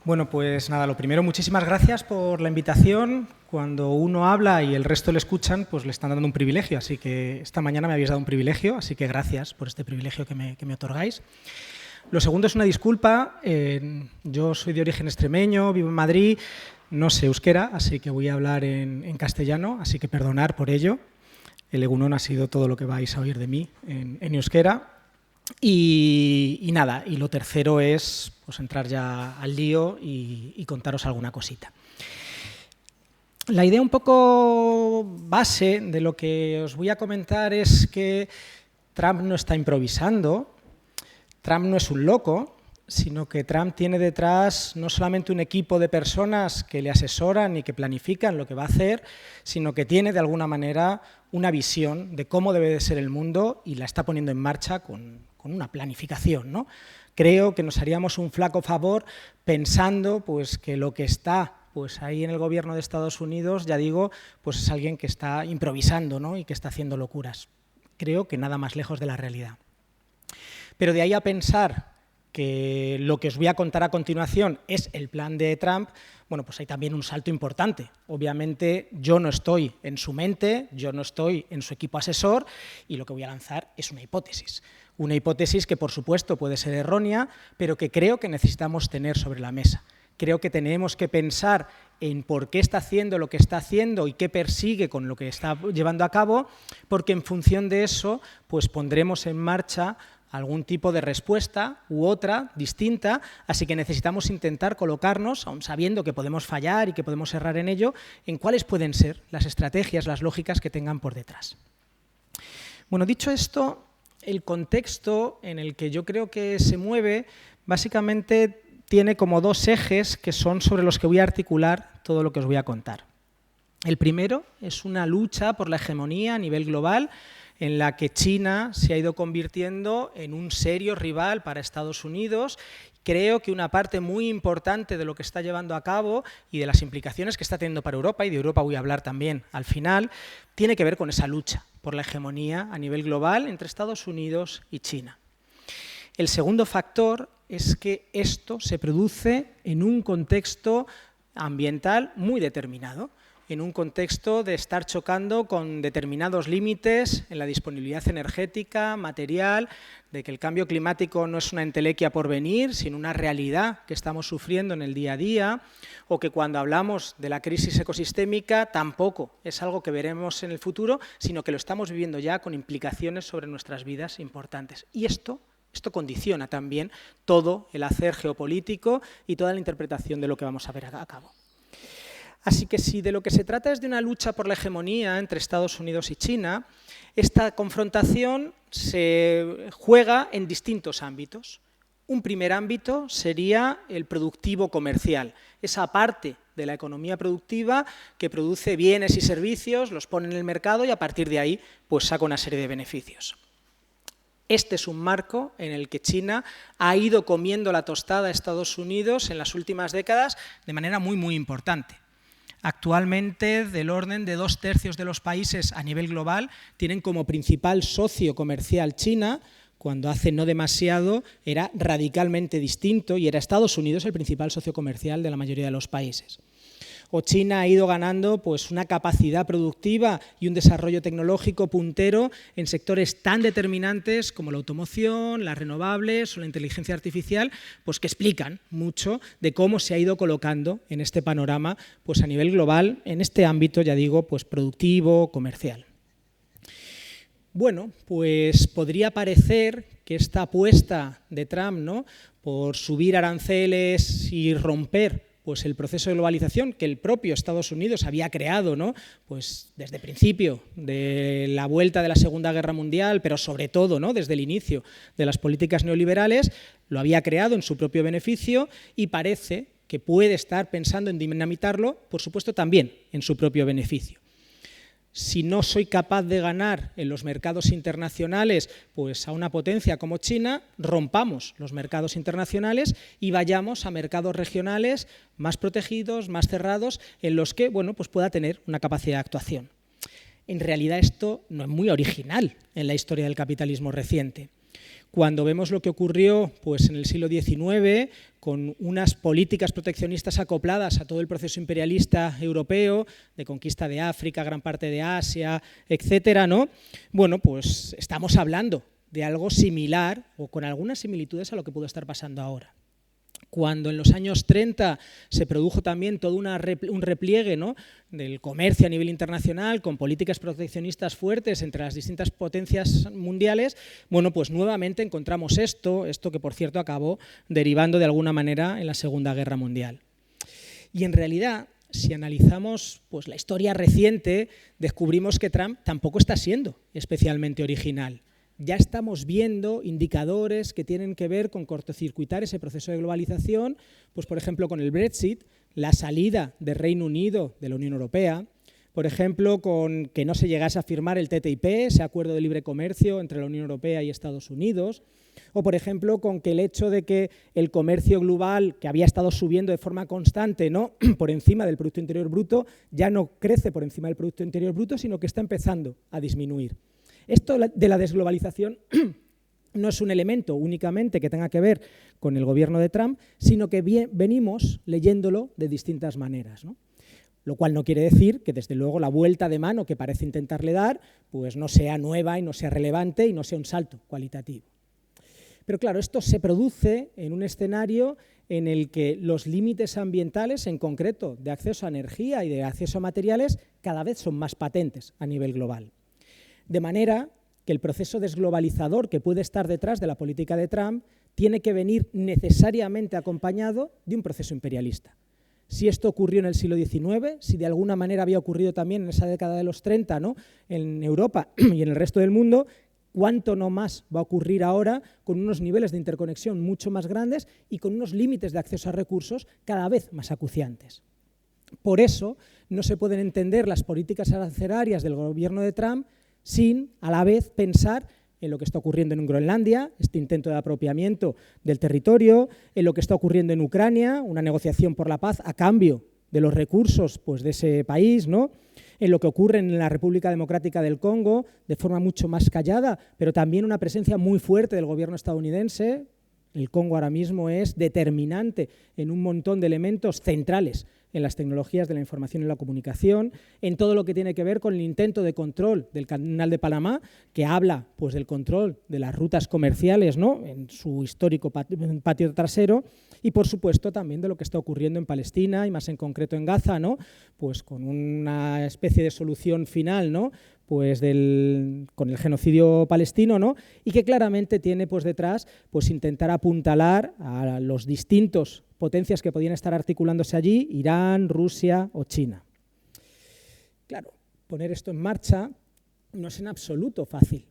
Bueno, pues nada, lo primero, muchísimas gracias por la invitación. Cuando uno habla y el resto le escuchan, pues le están dando un privilegio. Así que esta mañana me habéis dado un privilegio, así que gracias por este privilegio que me otorgáis. Lo segundo es una disculpa. Yo soy de origen extremeño, vivo en Madrid, no sé euskera, así que voy a hablar en castellano, así que perdonar por ello. El egunon ha sido todo lo que vais a oír de mí en euskera. Y nada, y lo tercero es pues, entrar ya al lío y contaros alguna cosita. La idea un poco base de lo que os voy a comentar es que Trump no está improvisando, Trump no es un loco, sino que Trump tiene detrás no solamente un equipo de personas que le asesoran y que planifican lo que va a hacer, sino que tiene de alguna manera una visión de cómo debe de ser el mundo y la está poniendo en marcha con una planificación, ¿no? Creo que nos haríamos un flaco favor pensando pues, que lo que está pues, ahí en el gobierno de Estados Unidos, ya digo, pues es alguien que está improvisando, ¿no? Y que está haciendo locuras. Creo que nada más lejos de la realidad. Pero de ahí a pensar que lo que os voy a contar a continuación es el plan de Trump, bueno, pues hay también un salto importante. Obviamente yo no estoy en su mente, yo no estoy en su equipo asesor y lo que voy a lanzar es una hipótesis. Una hipótesis que, por supuesto, puede ser errónea, pero que creo que necesitamos tener sobre la mesa. Creo que tenemos que pensar en por qué está haciendo lo que está haciendo y qué persigue con lo que está llevando a cabo, porque en función de eso pues pondremos en marcha algún tipo de respuesta u otra distinta, así que necesitamos intentar colocarnos, aun sabiendo que podemos fallar y que podemos errar en ello, en cuáles pueden ser las estrategias, las lógicas que tengan por detrás. Bueno, dicho esto, el contexto en el que yo creo que se mueve básicamente tiene como dos ejes que son sobre los que voy a articular todo lo que os voy a contar. El primero es una lucha por la hegemonía a nivel global en la que China se ha ido convirtiendo en un serio rival para Estados Unidos. Creo que una parte muy importante de lo que está llevando a cabo y de las implicaciones que está teniendo para Europa, y de Europa voy a hablar también al final, tiene que ver con esa lucha por la hegemonía a nivel global entre Estados Unidos y China. El segundo factor es que esto se produce en un contexto ambiental muy determinado, en un contexto de estar chocando con determinados límites en la disponibilidad energética, material, de que el cambio climático no es una entelequia por venir, sino una realidad que estamos sufriendo en el día a día, o que cuando hablamos de la crisis ecosistémica tampoco es algo que veremos en el futuro, sino que lo estamos viviendo ya con implicaciones sobre nuestras vidas importantes. Y esto condiciona también todo el hacer geopolítico y toda la interpretación de lo que vamos a ver a cabo. Así que si de lo que se trata es de una lucha por la hegemonía entre Estados Unidos y China, esta confrontación se juega en distintos ámbitos. Un primer ámbito sería el productivo comercial, esa parte de la economía productiva que produce bienes y servicios, los pone en el mercado y a partir de ahí pues saca una serie de beneficios. Este es un marco en el que China ha ido comiendo la tostada a Estados Unidos en las últimas décadas de manera muy importante. Actualmente, del orden de 2/3 de los países a nivel global tienen como principal socio comercial China, cuando hace no demasiado era radicalmente distinto y era Estados Unidos el principal socio comercial de la mayoría de los países. O China ha ido ganando pues, una capacidad productiva y un desarrollo tecnológico puntero en sectores tan determinantes como la automoción, las renovables o la inteligencia artificial, pues, que explican mucho de cómo se ha ido colocando en este panorama pues, a nivel global, en este ámbito, ya digo, pues, productivo, comercial. Bueno, pues podría parecer que esta apuesta de Trump, ¿no?, por subir aranceles y romper pues el proceso de globalización que el propio Estados Unidos había creado, ¿no?, pues desde el principio de la vuelta de la Segunda Guerra Mundial, pero sobre todo, ¿no?, desde el inicio de las políticas neoliberales, lo había creado en su propio beneficio y parece que puede estar pensando en dinamitarlo, por supuesto, también en su propio beneficio. Si no soy capaz de ganar en los mercados internacionales pues a una potencia como China, rompamos los mercados internacionales y vayamos a mercados regionales más protegidos, más cerrados, en los que bueno, pues pueda tener una capacidad de actuación. En realidad esto no es muy original en la historia del capitalismo reciente. Cuando vemos lo que ocurrió pues, en el siglo XIX, con unas políticas proteccionistas acopladas a todo el proceso imperialista europeo, de conquista de África, gran parte de Asia, etcétera, ¿no? Bueno, pues estamos hablando de algo similar o con algunas similitudes a lo que pudo estar pasando ahora. Cuando en los años 30 se produjo también todo un repliegue, ¿no?, del comercio a nivel internacional con políticas proteccionistas fuertes entre las distintas potencias mundiales, bueno, pues nuevamente encontramos esto que por cierto acabó derivando de alguna manera en la Segunda Guerra Mundial. Y en realidad, si analizamos pues, la historia reciente, descubrimos que Trump tampoco está siendo especialmente original. Ya estamos viendo indicadores que tienen que ver con cortocircuitar ese proceso de globalización, pues por ejemplo con el Brexit, la salida del Reino Unido de la Unión Europea, por ejemplo con que no se llegase a firmar el TTIP, ese acuerdo de libre comercio entre la Unión Europea y Estados Unidos, o por ejemplo con que el hecho de que el comercio global, que había estado subiendo de forma constante, ¿no?, por encima del Producto Interior Bruto, ya no crece por encima del Producto Interior Bruto, sino que está empezando a disminuir. Esto de la desglobalización no es un elemento únicamente que tenga que ver con el gobierno de Trump, sino que venimos leyéndolo de distintas maneras, ¿no? Lo cual no quiere decir que, desde luego, la vuelta de mano que parece intentarle dar pues no sea nueva y no sea relevante y no sea un salto cualitativo. Pero claro, esto se produce en un escenario en el que los límites ambientales, en concreto de acceso a energía y de acceso a materiales, cada vez son más patentes a nivel global. De manera que el proceso desglobalizador que puede estar detrás de la política de Trump tiene que venir necesariamente acompañado de un proceso imperialista. Si esto ocurrió en el siglo XIX, si de alguna manera había ocurrido también en esa década de los 30, ¿no?, en Europa y en el resto del mundo, ¿cuánto no más va a ocurrir ahora con unos niveles de interconexión mucho más grandes y con unos límites de acceso a recursos cada vez más acuciantes? Por eso no se pueden entender las políticas arancelarias del gobierno de Trump sin, a la vez, pensar en lo que está ocurriendo en Groenlandia, este intento de apropiamiento del territorio, en lo que está ocurriendo en Ucrania, una negociación por la paz a cambio de los recursos pues, de ese país, ¿no?, en lo que ocurre en la República Democrática del Congo, de forma mucho más callada, pero también una presencia muy fuerte del gobierno estadounidense. El Congo ahora mismo es determinante en un montón de elementos centrales en las tecnologías de la información y la comunicación, en todo lo que tiene que ver con el intento de control del Canal de Panamá, que habla pues, del control de las rutas comerciales, ¿no?, en su histórico patio trasero, y por supuesto también de lo que está ocurriendo en Palestina y más en concreto en Gaza, ¿no?, pues con una especie de solución final, ¿no?, pues con el genocidio palestino, ¿no?, y que claramente tiene pues, detrás pues, intentar apuntalar a los distintos potencias que podían estar articulándose allí, Irán, Rusia o China. Claro, poner esto en marcha no es en absoluto fácil.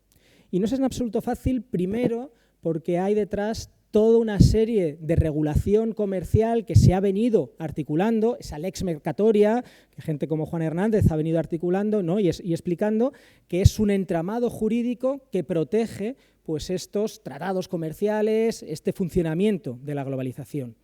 Y no es en absoluto fácil, primero, porque hay detrás toda una serie de regulación comercial que se ha venido articulando, esa lex mercatoria, que gente como Juan Hernández ha venido articulando, ¿no?, y explicando, que es un entramado jurídico que protege pues, estos tratados comerciales, este funcionamiento de la globalización.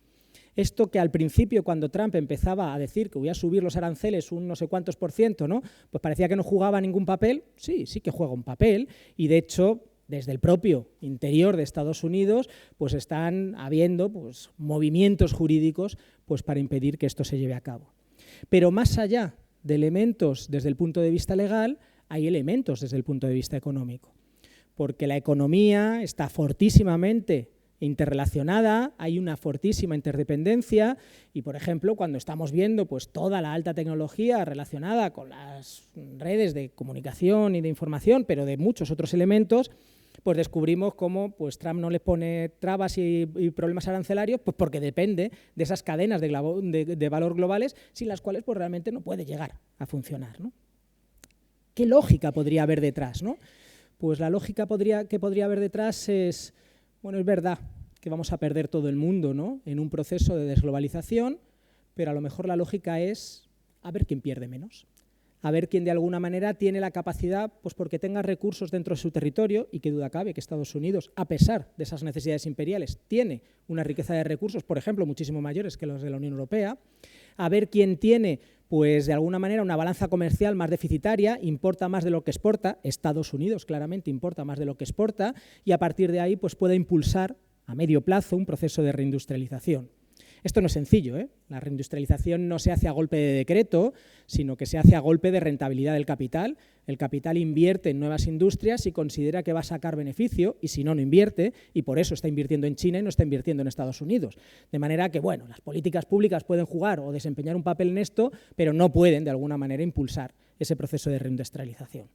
Esto que al principio, cuando Trump empezaba a decir que voy a subir los aranceles un no sé cuántos %, ¿no?, pues parecía que no jugaba ningún papel. Sí, sí que juega un papel, y de hecho desde el propio interior de Estados Unidos pues están habiendo pues, movimientos jurídicos pues, para impedir que esto se lleve a cabo. Pero más allá de elementos desde el punto de vista legal, hay elementos desde el punto de vista económico, porque la economía está fortísimamente interrelacionada, hay una fortísima interdependencia y, por ejemplo, cuando estamos viendo pues, toda la alta tecnología relacionada con las redes de comunicación y de información, pero de muchos otros elementos, pues descubrimos cómo pues, Trump no le pone trabas y problemas arancelarios, pues porque depende de esas cadenas de valor globales sin las cuales pues, realmente no puede llegar a funcionar, ¿no? ¿Qué lógica podría haber detrás, ¿no? Pues la lógica que podría haber detrás es, bueno, es verdad que vamos a perder todo el mundo, ¿no?, en un proceso de desglobalización, pero a lo mejor la lógica es a ver quién pierde menos, a ver quién de alguna manera tiene la capacidad, pues porque tenga recursos dentro de su territorio, y qué duda cabe que Estados Unidos, a pesar de esas necesidades imperiales, tiene una riqueza de recursos, por ejemplo, muchísimo mayores que los de la Unión Europea, a ver quién tiene pues de alguna manera una balanza comercial más deficitaria, importa más de lo que exporta, Estados Unidos claramente importa más de lo que exporta, y a partir de ahí pues puede impulsar a medio plazo un proceso de reindustrialización. Esto no es sencillo, ¿eh? La reindustrialización no se hace a golpe de decreto, sino que se hace a golpe de rentabilidad del capital. El capital invierte en nuevas industrias y considera que va a sacar beneficio, y si no, no invierte, y por eso está invirtiendo en China y no está invirtiendo en Estados Unidos. De manera que, bueno, las políticas públicas pueden jugar o desempeñar un papel en esto, pero no pueden, de alguna manera, impulsar ese proceso de reindustrialización.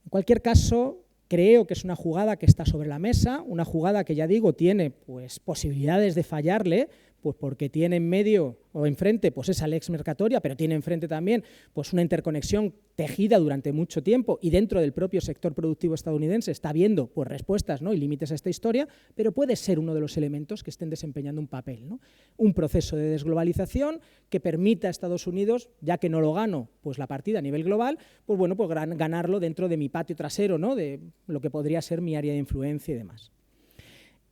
En cualquier caso, creo que es una jugada que está sobre la mesa, una jugada que, ya digo, tiene pues, posibilidades de fallarle, pues porque tiene en medio o enfrente pues esa lex mercatoria, pero tiene enfrente también pues una interconexión tejida durante mucho tiempo, y dentro del propio sector productivo estadounidense está viendo pues, respuestas, ¿no? y límites a esta historia, pero puede ser uno de los elementos que estén desempeñando un papel, ¿no? Un proceso de desglobalización que permita a Estados Unidos, ya que no lo gano pues la partida a nivel global, pues bueno, pues ganarlo dentro de mi patio trasero, ¿no? de lo que podría ser mi área de influencia y demás.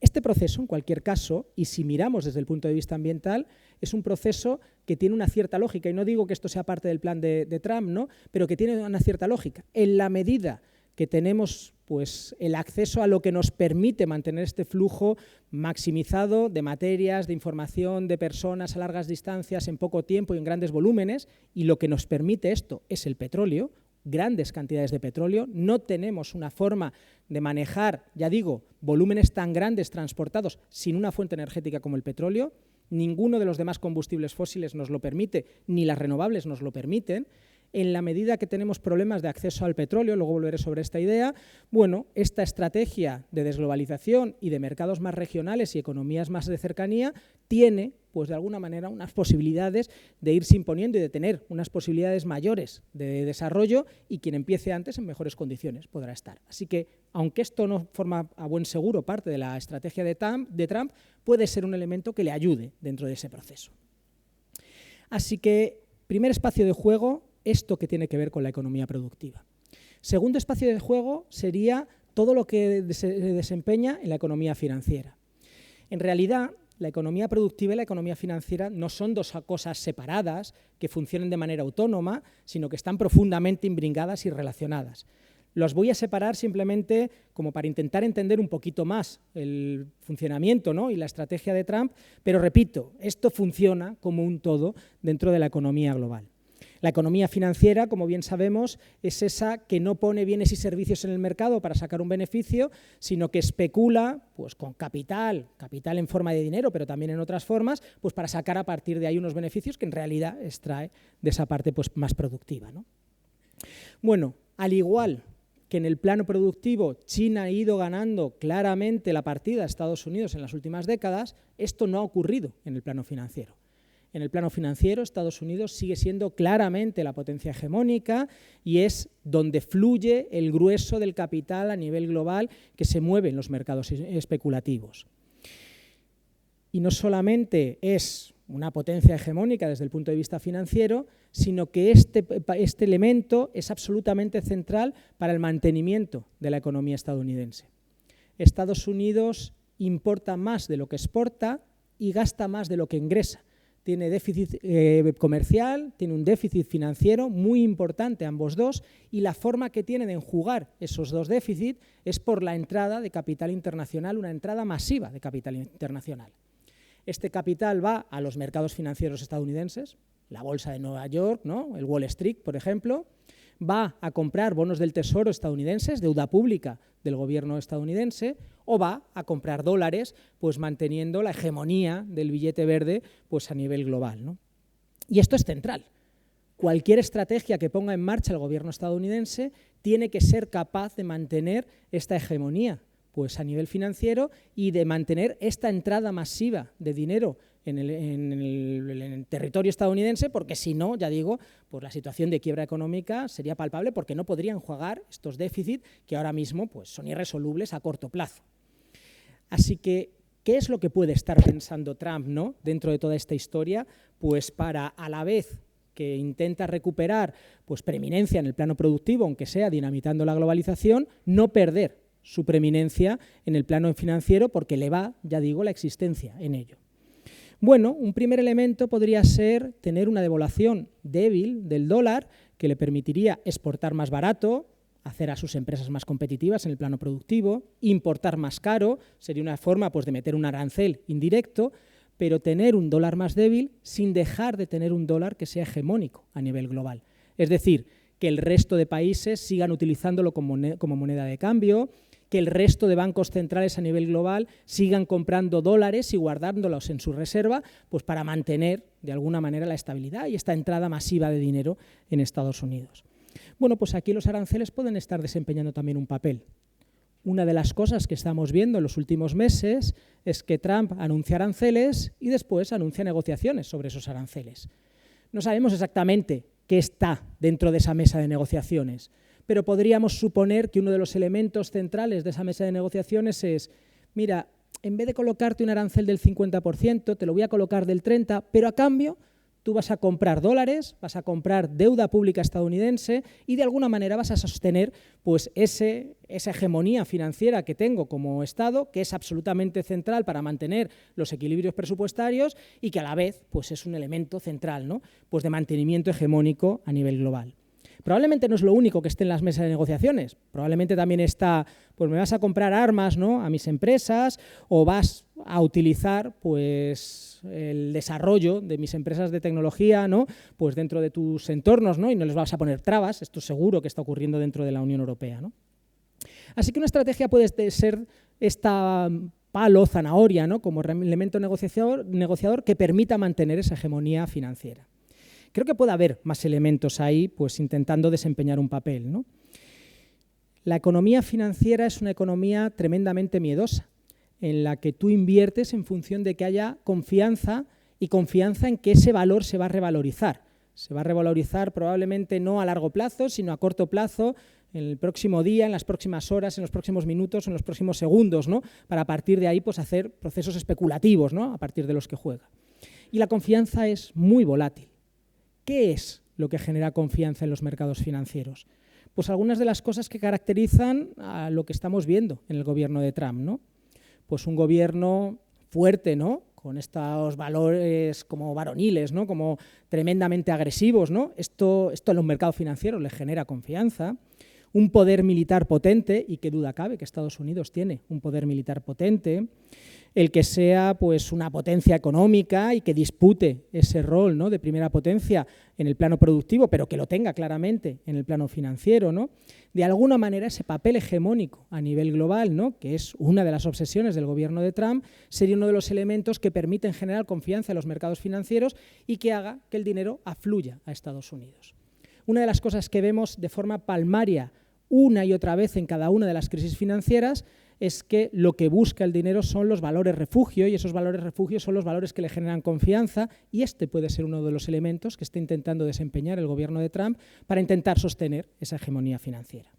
Este proceso, en cualquier caso, y si miramos desde el punto de vista ambiental, es un proceso que tiene una cierta lógica, y no digo que esto sea parte del plan de Trump, ¿no? pero que tiene una cierta lógica. En la medida que tenemos pues, el acceso a lo que nos permite mantener este flujo maximizado de materias, de información, de personas a largas distancias, en poco tiempo y en grandes volúmenes, y lo que nos permite esto es el petróleo, grandes cantidades de petróleo, no tenemos una forma de manejar, ya digo, volúmenes tan grandes transportados sin una fuente energética como el petróleo, ninguno de los demás combustibles fósiles nos lo permite, ni las renovables nos lo permiten. En la medida que tenemos problemas de acceso al petróleo, luego volveré sobre esta idea, bueno, esta estrategia de desglobalización y de mercados más regionales y economías más de cercanía tiene, pues de alguna manera, unas posibilidades de irse imponiendo y de tener unas posibilidades mayores de desarrollo, y quien empiece antes en mejores condiciones podrá estar. Así que, aunque esto no forma a buen seguro parte de la estrategia de Trump, puede ser un elemento que le ayude dentro de ese proceso. Así que, primer espacio de juego, esto que tiene que ver con la economía productiva. Segundo espacio de juego sería todo lo que se desempeña en la economía financiera. En realidad, la economía productiva y la economía financiera no son dos cosas separadas que funcionen de manera autónoma, sino que están profundamente imbricadas y relacionadas. Los voy a separar simplemente como para intentar entender un poquito más el funcionamiento, ¿no? y la estrategia de Trump, pero repito, esto funciona como un todo dentro de la economía global. La economía financiera, como bien sabemos, es esa que no pone bienes y servicios en el mercado para sacar un beneficio, sino que especula pues, con capital en forma de dinero, pero también en otras formas, pues, para sacar a partir de ahí unos beneficios que en realidad extrae de esa parte pues, más productiva, ¿no? Bueno, al igual que en el plano productivo China ha ido ganando claramente la partida a Estados Unidos en las últimas décadas, esto no ha ocurrido en el plano financiero. En el plano financiero, Estados Unidos sigue siendo claramente la potencia hegemónica y es donde fluye el grueso del capital a nivel global que se mueve en los mercados especulativos. Y no solamente es una potencia hegemónica desde el punto de vista financiero, sino que este elemento es absolutamente central para el mantenimiento de la economía estadounidense. Estados Unidos importa más de lo que exporta y gasta más de lo que ingresa. Tiene déficit comercial, tiene un déficit financiero muy importante ambos dos, y la forma que tiene de enjugar esos dos déficits es por la entrada de capital internacional, una entrada masiva de capital internacional. Este capital va a los mercados financieros estadounidenses, la bolsa de Nueva York, ¿no? el Wall Street, por ejemplo, va a comprar bonos del Tesoro estadounidenses, deuda pública del gobierno estadounidense, o va a comprar dólares, pues manteniendo la hegemonía del billete verde pues a nivel global, ¿no? Y esto es central. Cualquier estrategia que ponga en marcha el gobierno estadounidense tiene que ser capaz de mantener esta hegemonía pues a nivel financiero y de mantener esta entrada masiva de dinero en el territorio estadounidense, porque si no, ya digo, pues la situación de quiebra económica sería palpable, porque no podrían enjuagar estos déficits que ahora mismo pues, son irresolubles a corto plazo. Así que, ¿qué es lo que puede estar pensando Trump, ¿no? dentro de toda esta historia? Pues para, a la vez que intenta recuperar pues, preeminencia en el plano productivo, aunque sea dinamitando la globalización, no perder su preeminencia en el plano financiero, porque le va, ya digo, la existencia en ello. Bueno, un primer elemento podría ser tener una devaluación débil del dólar que le permitiría exportar más barato, hacer a sus empresas más competitivas en el plano productivo, importar más caro, sería una forma pues, de meter un arancel indirecto, pero tener un dólar más débil sin dejar de tener un dólar que sea hegemónico a nivel global. Es decir, que el resto de países sigan utilizándolo como moneda de cambio, que el resto de bancos centrales a nivel global sigan comprando dólares y guardándolos en su reserva pues para mantener de alguna manera la estabilidad y esta entrada masiva de dinero en Estados Unidos. Bueno, pues aquí los aranceles pueden estar desempeñando también un papel. Una de las cosas que estamos viendo en los últimos meses es que Trump anuncia aranceles y después anuncia negociaciones sobre esos aranceles. No sabemos exactamente qué está dentro de esa mesa de negociaciones, pero podríamos suponer que uno de los elementos centrales de esa mesa de negociaciones es, mira, en vez de colocarte un arancel del 50%, te lo voy a colocar del 30%, pero a cambio tú vas a comprar dólares, vas a comprar deuda pública estadounidense y de alguna manera vas a sostener pues, esa hegemonía financiera que tengo como Estado, que es absolutamente central para mantener los equilibrios presupuestarios y que a la vez pues, es un elemento central, ¿no? Pues de mantenimiento hegemónico a nivel global. Probablemente no es lo único que esté en las mesas de negociaciones, probablemente también está, pues me vas a comprar armas, ¿no?, a mis empresas o vas a utilizar pues, el desarrollo de mis empresas de tecnología, ¿no?, pues dentro de tus entornos, ¿no?, y no les vas a poner trabas, esto seguro que está ocurriendo dentro de la Unión Europea, ¿no? Así que una estrategia puede ser esta palo, zanahoria, ¿no?, como elemento negociador que permita mantener esa hegemonía financiera. Creo que puede haber más elementos ahí, pues intentando desempeñar un papel, ¿no? La economía financiera es una economía tremendamente miedosa, en la que tú inviertes en función de que haya confianza y confianza en que ese valor se va a revalorizar. Se va a revalorizar probablemente no a largo plazo, sino a corto plazo, en el próximo día, en las próximas horas, en los próximos minutos, en los próximos segundos, ¿no? Para a partir de ahí pues, hacer procesos especulativos, ¿no?, a partir de los que juega. Y la confianza es muy volátil. ¿Qué es lo que genera confianza en los mercados financieros? Pues algunas de las cosas que caracterizan a lo que estamos viendo en el gobierno de Trump, ¿no? Pues un gobierno fuerte, ¿no?, con estos valores como varoniles, ¿no?, como tremendamente agresivos, ¿no? Esto en los mercados financieros les genera confianza. Un poder militar potente, y qué duda cabe que Estados Unidos tiene un poder militar potente, el que sea pues, una potencia económica y que dispute ese rol, ¿no?, de primera potencia en el plano productivo, pero que lo tenga claramente en el plano financiero, ¿no? De alguna manera ese papel hegemónico a nivel global, ¿no?, que es una de las obsesiones del gobierno de Trump, sería uno de los elementos que permiten generar confianza en los mercados financieros y que haga que el dinero afluya a Estados Unidos. Una de las cosas que vemos de forma palmaria una y otra vez en cada una de las crisis financieras es que lo que busca el dinero son los valores refugio y esos valores refugio son los valores que le generan confianza y este puede ser uno de los elementos que está intentando desempeñar el gobierno de Trump para intentar sostener esa hegemonía financiera.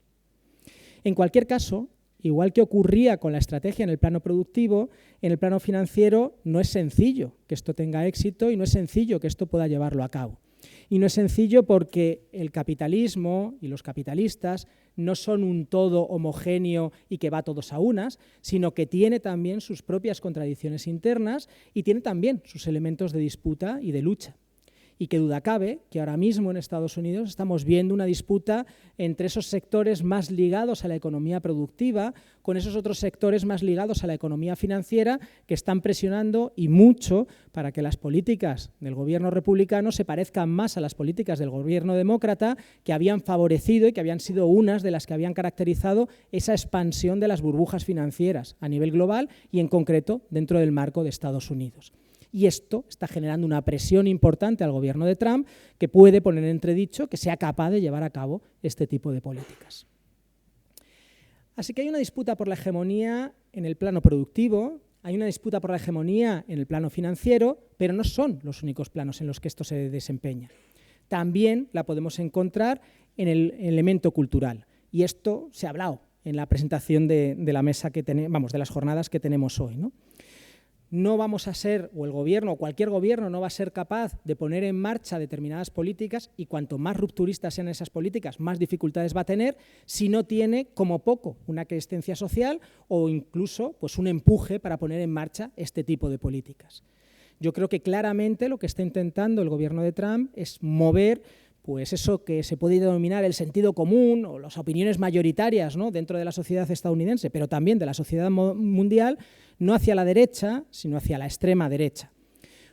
En cualquier caso, igual que ocurría con la estrategia en el plano productivo, en el plano financiero no es sencillo que esto tenga éxito y no es sencillo que esto pueda llevarlo a cabo. Y no es sencillo porque el capitalismo y los capitalistas no son un todo homogéneo y que va todos a unas, sino que tiene también sus propias contradicciones internas y tiene también sus elementos de disputa y de lucha. Y qué duda cabe que ahora mismo en Estados Unidos estamos viendo una disputa entre esos sectores más ligados a la economía productiva con esos otros sectores más ligados a la economía financiera que están presionando y mucho para que las políticas del gobierno republicano se parezcan más a las políticas del gobierno demócrata que habían favorecido y que habían sido unas de las que habían caracterizado esa expansión de las burbujas financieras a nivel global y en concreto dentro del marco de Estados Unidos. Y esto está generando una presión importante al gobierno de Trump que puede poner en entredicho que sea capaz de llevar a cabo este tipo de políticas. Así que hay una disputa por la hegemonía en el plano productivo, hay una disputa por la hegemonía en el plano financiero, pero no son los únicos planos en los que esto se desempeña. También la podemos encontrar en el elemento cultural. Y esto se ha hablado en la presentación de la mesa que tenemos, de las jornadas que tenemos hoy, ¿no? No vamos a ser, o el gobierno, o cualquier gobierno no va a ser capaz de poner en marcha determinadas políticas y cuanto más rupturistas sean esas políticas, más dificultades va a tener si no tiene como poco una aquiescencia social o incluso pues, un empuje para poner en marcha este tipo de políticas. Yo creo que claramente lo que está intentando el gobierno de Trump es mover pues eso que se puede denominar el sentido común o las opiniones mayoritarias, ¿no?, dentro de la sociedad estadounidense, pero también de la sociedad mundial, no hacia la derecha, sino hacia la extrema derecha,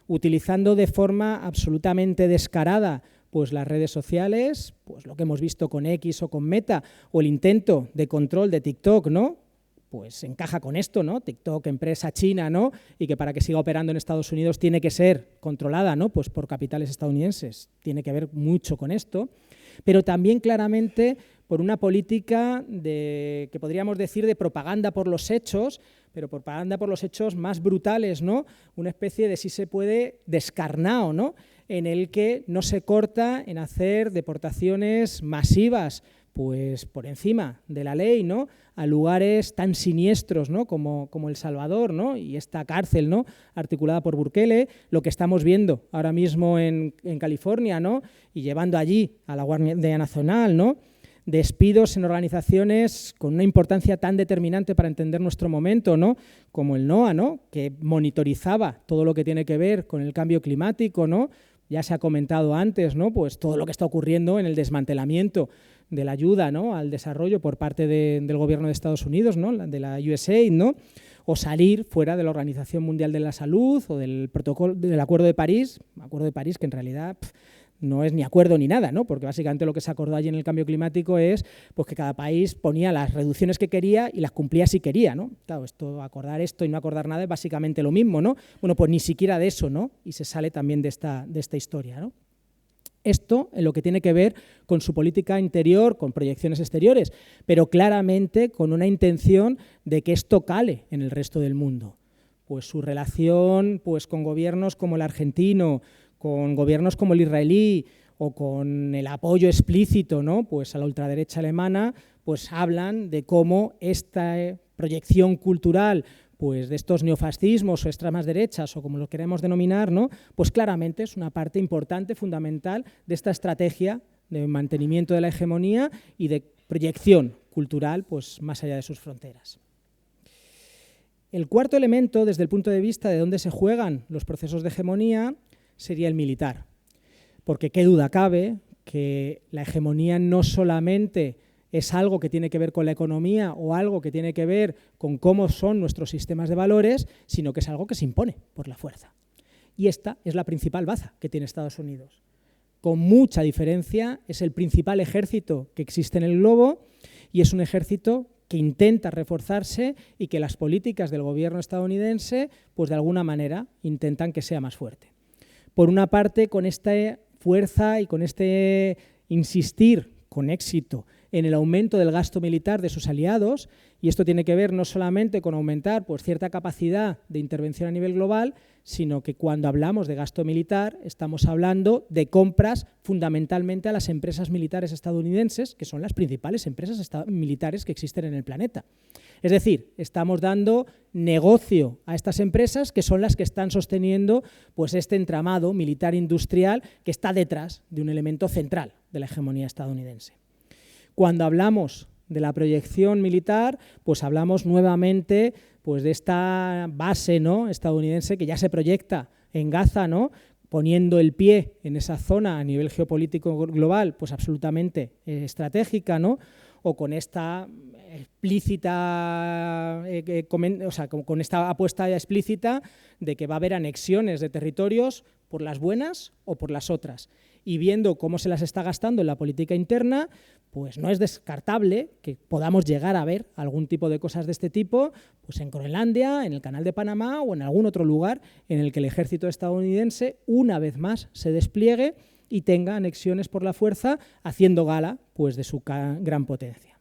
utilizando de forma absolutamente descarada pues las redes sociales, pues lo que hemos visto con X o con Meta, o el intento de control de TikTok, ¿no? Pues encaja con esto, ¿no? TikTok, empresa china, ¿no? Y que para que siga operando en Estados Unidos tiene que ser controlada, ¿no?, pues por capitales estadounidenses. Tiene que ver mucho con esto, pero también claramente por una política que podríamos decir de propaganda por los hechos, pero propaganda por los hechos más brutales, ¿no? Una especie de, si se puede, descarnado, ¿no?, en el que no se corta en hacer deportaciones masivas, pues por encima de la ley, ¿no?, a lugares tan siniestros, ¿no?, como El Salvador, ¿no?, y esta cárcel, ¿no?, articulada por Bukele, lo que estamos viendo ahora mismo en California, ¿no?, y llevando allí a la Guardia Nacional, ¿no?, despidos en organizaciones con una importancia tan determinante para entender nuestro momento, ¿no?, como el NOAA, ¿no?, que monitorizaba todo lo que tiene que ver con el cambio climático, ¿no? Ya se ha comentado antes, ¿no?, pues todo lo que está ocurriendo en el desmantelamiento de la ayuda, ¿no?, al desarrollo por parte del gobierno de Estados Unidos, ¿no?, de la USAID, ¿no?, o salir fuera de la Organización Mundial de la Salud o del protocolo del Acuerdo de París que en realidad no es ni acuerdo ni nada, ¿no?, porque básicamente lo que se acordó allí en el cambio climático es pues, que cada país ponía las reducciones que quería y las cumplía si quería, ¿no? Claro, acordar esto y no acordar nada es básicamente lo mismo, ¿no? Bueno, pues ni siquiera de eso, ¿no? Y se sale también de esta historia, ¿no? Esto en lo que tiene que ver con su política interior, con proyecciones exteriores, pero claramente con una intención de que esto cale en el resto del mundo. Pues su relación pues, con gobiernos como el argentino, con gobiernos como el israelí o con el apoyo explícito, ¿no?, pues a la ultraderecha alemana, pues hablan de cómo esta proyección cultural pues de estos neofascismos o extremas derechas o como lo queremos denominar, ¿no?, pues claramente es una parte importante, fundamental de esta estrategia de mantenimiento de la hegemonía y de proyección cultural pues más allá de sus fronteras. El cuarto elemento, desde el punto de vista de dónde se juegan los procesos de hegemonía, sería el militar, porque qué duda cabe que la hegemonía no solamente es algo que tiene que ver con la economía o algo que tiene que ver con cómo son nuestros sistemas de valores, sino que es algo que se impone por la fuerza. Y esta es la principal baza que tiene Estados Unidos. Con mucha diferencia, es el principal ejército que existe en el globo y es un ejército que intenta reforzarse y que las políticas del gobierno estadounidense, pues de alguna manera, intentan que sea más fuerte. Por una parte, con esta fuerza y con este insistir con éxito en el aumento del gasto militar de sus aliados, y esto tiene que ver no solamente con aumentar pues, cierta capacidad de intervención a nivel global, sino que cuando hablamos de gasto militar estamos hablando de compras fundamentalmente a las empresas militares estadounidenses, que son las principales empresas militares que existen en el planeta. Es decir, estamos dando negocio a estas empresas que son las que están sosteniendo pues, este entramado militar industrial que está detrás de un elemento central de la hegemonía estadounidense. Cuando hablamos de la proyección militar, pues hablamos nuevamente pues, de esta base, ¿no?, estadounidense que ya se proyecta en Gaza, ¿no?, poniendo el pie en esa zona a nivel geopolítico global pues absolutamente estratégica, ¿no?, o con esta explícita, con esta apuesta explícita de que va a haber anexiones de territorios por las buenas o por las otras. Y viendo cómo se las está gastando en la política interna, pues no es descartable que podamos llegar a ver algún tipo de cosas de este tipo pues en Groenlandia, en el Canal de Panamá o en algún otro lugar en el que el ejército estadounidense una vez más se despliegue y tenga anexiones por la fuerza, haciendo gala pues, de su gran potencia.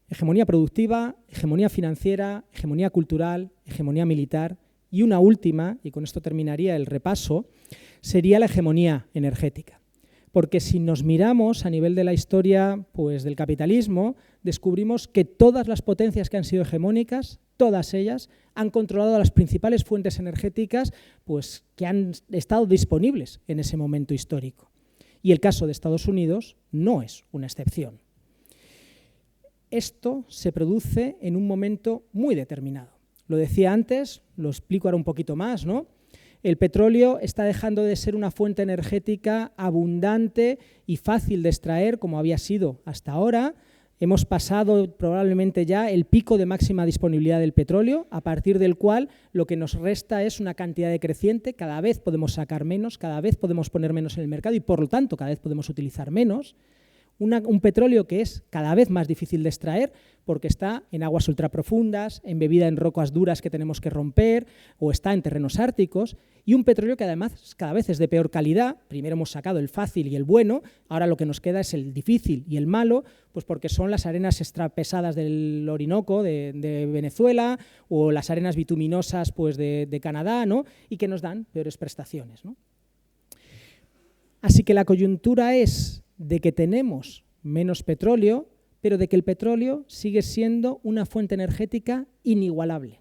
Hegemonía productiva, hegemonía financiera, hegemonía cultural, hegemonía militar y una última, y con esto terminaría el repaso, sería la hegemonía energética. Porque si nos miramos a nivel de la historia pues, del capitalismo, descubrimos que todas las potencias que han sido hegemónicas, todas ellas, han controlado las principales fuentes energéticas pues, que han estado disponibles en ese momento histórico. Y el caso de Estados Unidos no es una excepción. Esto se produce en un momento muy determinado. Lo decía antes, lo explico ahora un poquito más, ¿no? El petróleo está dejando de ser una fuente energética abundante y fácil de extraer, como había sido hasta ahora. Hemos pasado probablemente ya el pico de máxima disponibilidad del petróleo, a partir del cual lo que nos resta es una cantidad decreciente, cada vez podemos sacar menos, cada vez podemos poner menos en el mercado y por lo tanto cada vez podemos utilizar menos. Un petróleo que es cada vez más difícil de extraer porque está en aguas ultraprofundas, embebida en rocas duras que tenemos que romper o está en terrenos árticos, y un petróleo que además cada vez es de peor calidad. Primero hemos sacado el fácil y el bueno, ahora lo que nos queda es el difícil y el malo, pues porque son las arenas extrapesadas del Orinoco de Venezuela o las arenas bituminosas pues de Canadá, ¿no? Y que nos dan peores prestaciones, ¿no? Así que la coyuntura es de que tenemos menos petróleo, pero de que el petróleo sigue siendo una fuente energética inigualable.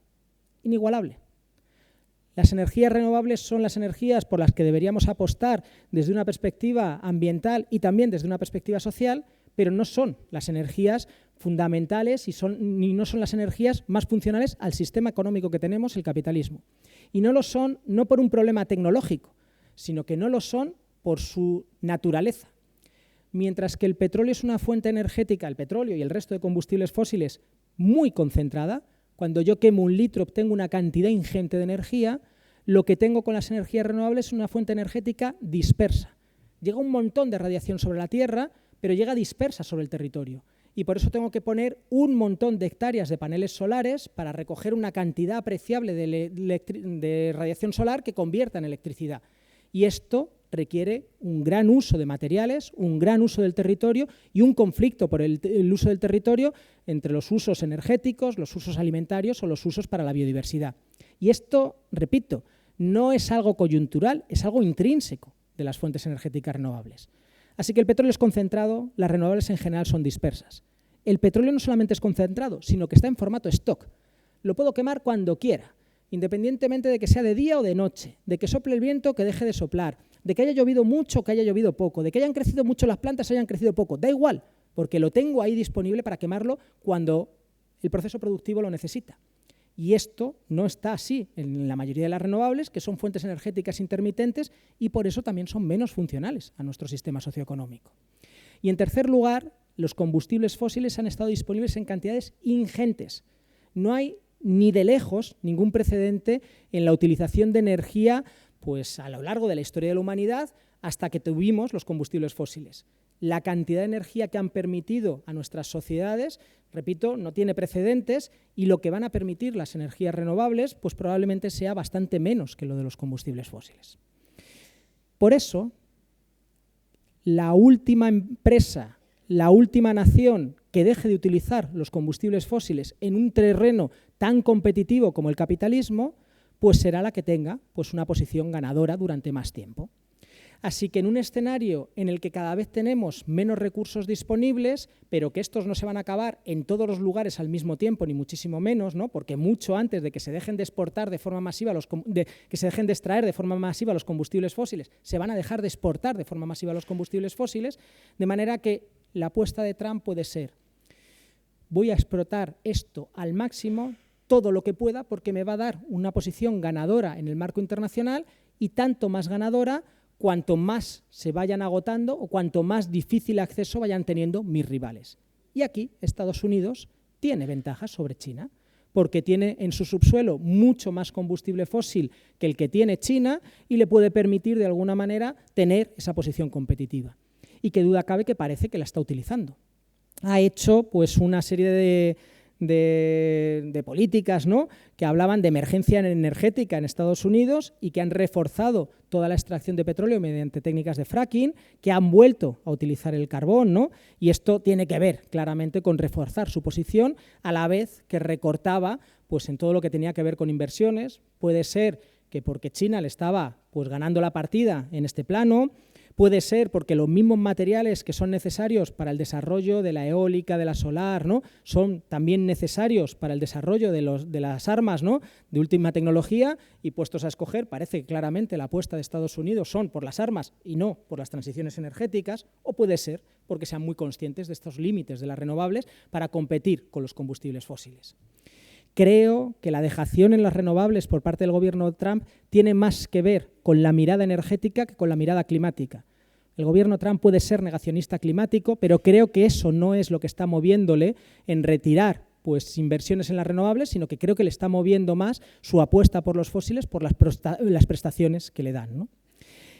Inigualable. Las energías renovables son las energías por las que deberíamos apostar desde una perspectiva ambiental y también desde una perspectiva social, pero no son las energías fundamentales ni no son las energías más funcionales al sistema económico que tenemos, el capitalismo. Y no lo son no por un problema tecnológico, sino que no lo son por su naturaleza. Mientras que el petróleo es una fuente energética, el petróleo y el resto de combustibles fósiles, muy concentrada, cuando yo quemo 1 litro obtengo una cantidad ingente de energía, lo que tengo con las energías renovables es una fuente energética dispersa. Llega un montón de radiación sobre la Tierra, pero llega dispersa sobre el territorio. Y por eso tengo que poner un montón de hectáreas de paneles solares para recoger una cantidad apreciable de radiación solar que convierta en electricidad. Y esto requiere un gran uso de materiales, un gran uso del territorio y un conflicto por el uso del territorio entre los usos energéticos, los usos alimentarios o los usos para la biodiversidad. Y esto, repito, no es algo coyuntural, es algo intrínseco de las fuentes energéticas renovables. Así que el petróleo es concentrado, las renovables en general son dispersas. El petróleo no solamente es concentrado, sino que está en formato stock. Lo puedo quemar cuando quiera, independientemente de que sea de día o de noche, de que sople el viento o que deje de soplar, de que haya llovido mucho o que haya llovido poco, de que hayan crecido mucho las plantas o hayan crecido poco. Da igual, porque lo tengo ahí disponible para quemarlo cuando el proceso productivo lo necesita. Y esto no está así en la mayoría de las renovables, que son fuentes energéticas intermitentes y por eso también son menos funcionales a nuestro sistema socioeconómico. Y en tercer lugar, los combustibles fósiles han estado disponibles en cantidades ingentes. No hay ni de lejos ningún precedente en la utilización de energía pues, a lo largo de la historia de la humanidad hasta que tuvimos los combustibles fósiles. La cantidad de energía que han permitido a nuestras sociedades, repito, no tiene precedentes y lo que van a permitir las energías renovables pues probablemente sea bastante menos que lo de los combustibles fósiles. Por eso, la última empresa, la última nación que deje de utilizar los combustibles fósiles en un terreno tan competitivo como el capitalismo, pues será la que tenga pues una posición ganadora durante más tiempo. Así que en un escenario en el que cada vez tenemos menos recursos disponibles, pero que estos no se van a acabar en todos los lugares al mismo tiempo, ni muchísimo menos, ¿no? Porque mucho antes de que se dejen de exportar de forma masiva, que se dejen de extraer de forma masiva los combustibles fósiles, se van a dejar de exportar de forma masiva los combustibles fósiles, de manera que la apuesta de Trump puede ser: voy a explotar esto al máximo, todo lo que pueda, porque me va a dar una posición ganadora en el marco internacional y tanto más ganadora cuanto más se vayan agotando o cuanto más difícil acceso vayan teniendo mis rivales. Y aquí Estados Unidos tiene ventajas sobre China, porque tiene en su subsuelo mucho más combustible fósil que el que tiene China y le puede permitir de alguna manera tener esa posición competitiva. Y qué duda cabe que parece que la está utilizando. Ha hecho pues una serie de políticas, ¿no?, que hablaban de emergencia energética en Estados Unidos y que han reforzado toda la extracción de petróleo mediante técnicas de fracking, que han vuelto a utilizar el carbón, ¿no? Y esto tiene que ver claramente con reforzar su posición a la vez que recortaba pues, en todo lo que tenía que ver con inversiones. Puede ser que porque China le estaba pues, ganando la partida en este plano. Puede ser porque los mismos materiales que son necesarios para el desarrollo de la eólica, de la solar, ¿no?, son también necesarios para el desarrollo de las armas, ¿no?, de última tecnología, y puestos a escoger, parece que claramente la apuesta de Estados Unidos son por las armas y no por las transiciones energéticas, o puede ser porque sean muy conscientes de estos límites de las renovables para competir con los combustibles fósiles. Creo que la dejación en las renovables por parte del gobierno de Trump tiene más que ver con la mirada energética que con la mirada climática. El gobierno Trump puede ser negacionista climático, pero creo que eso no es lo que está moviéndole en retirar pues, inversiones en las renovables, sino que creo que le está moviendo más su apuesta por los fósiles por las prestaciones que le dan, ¿no?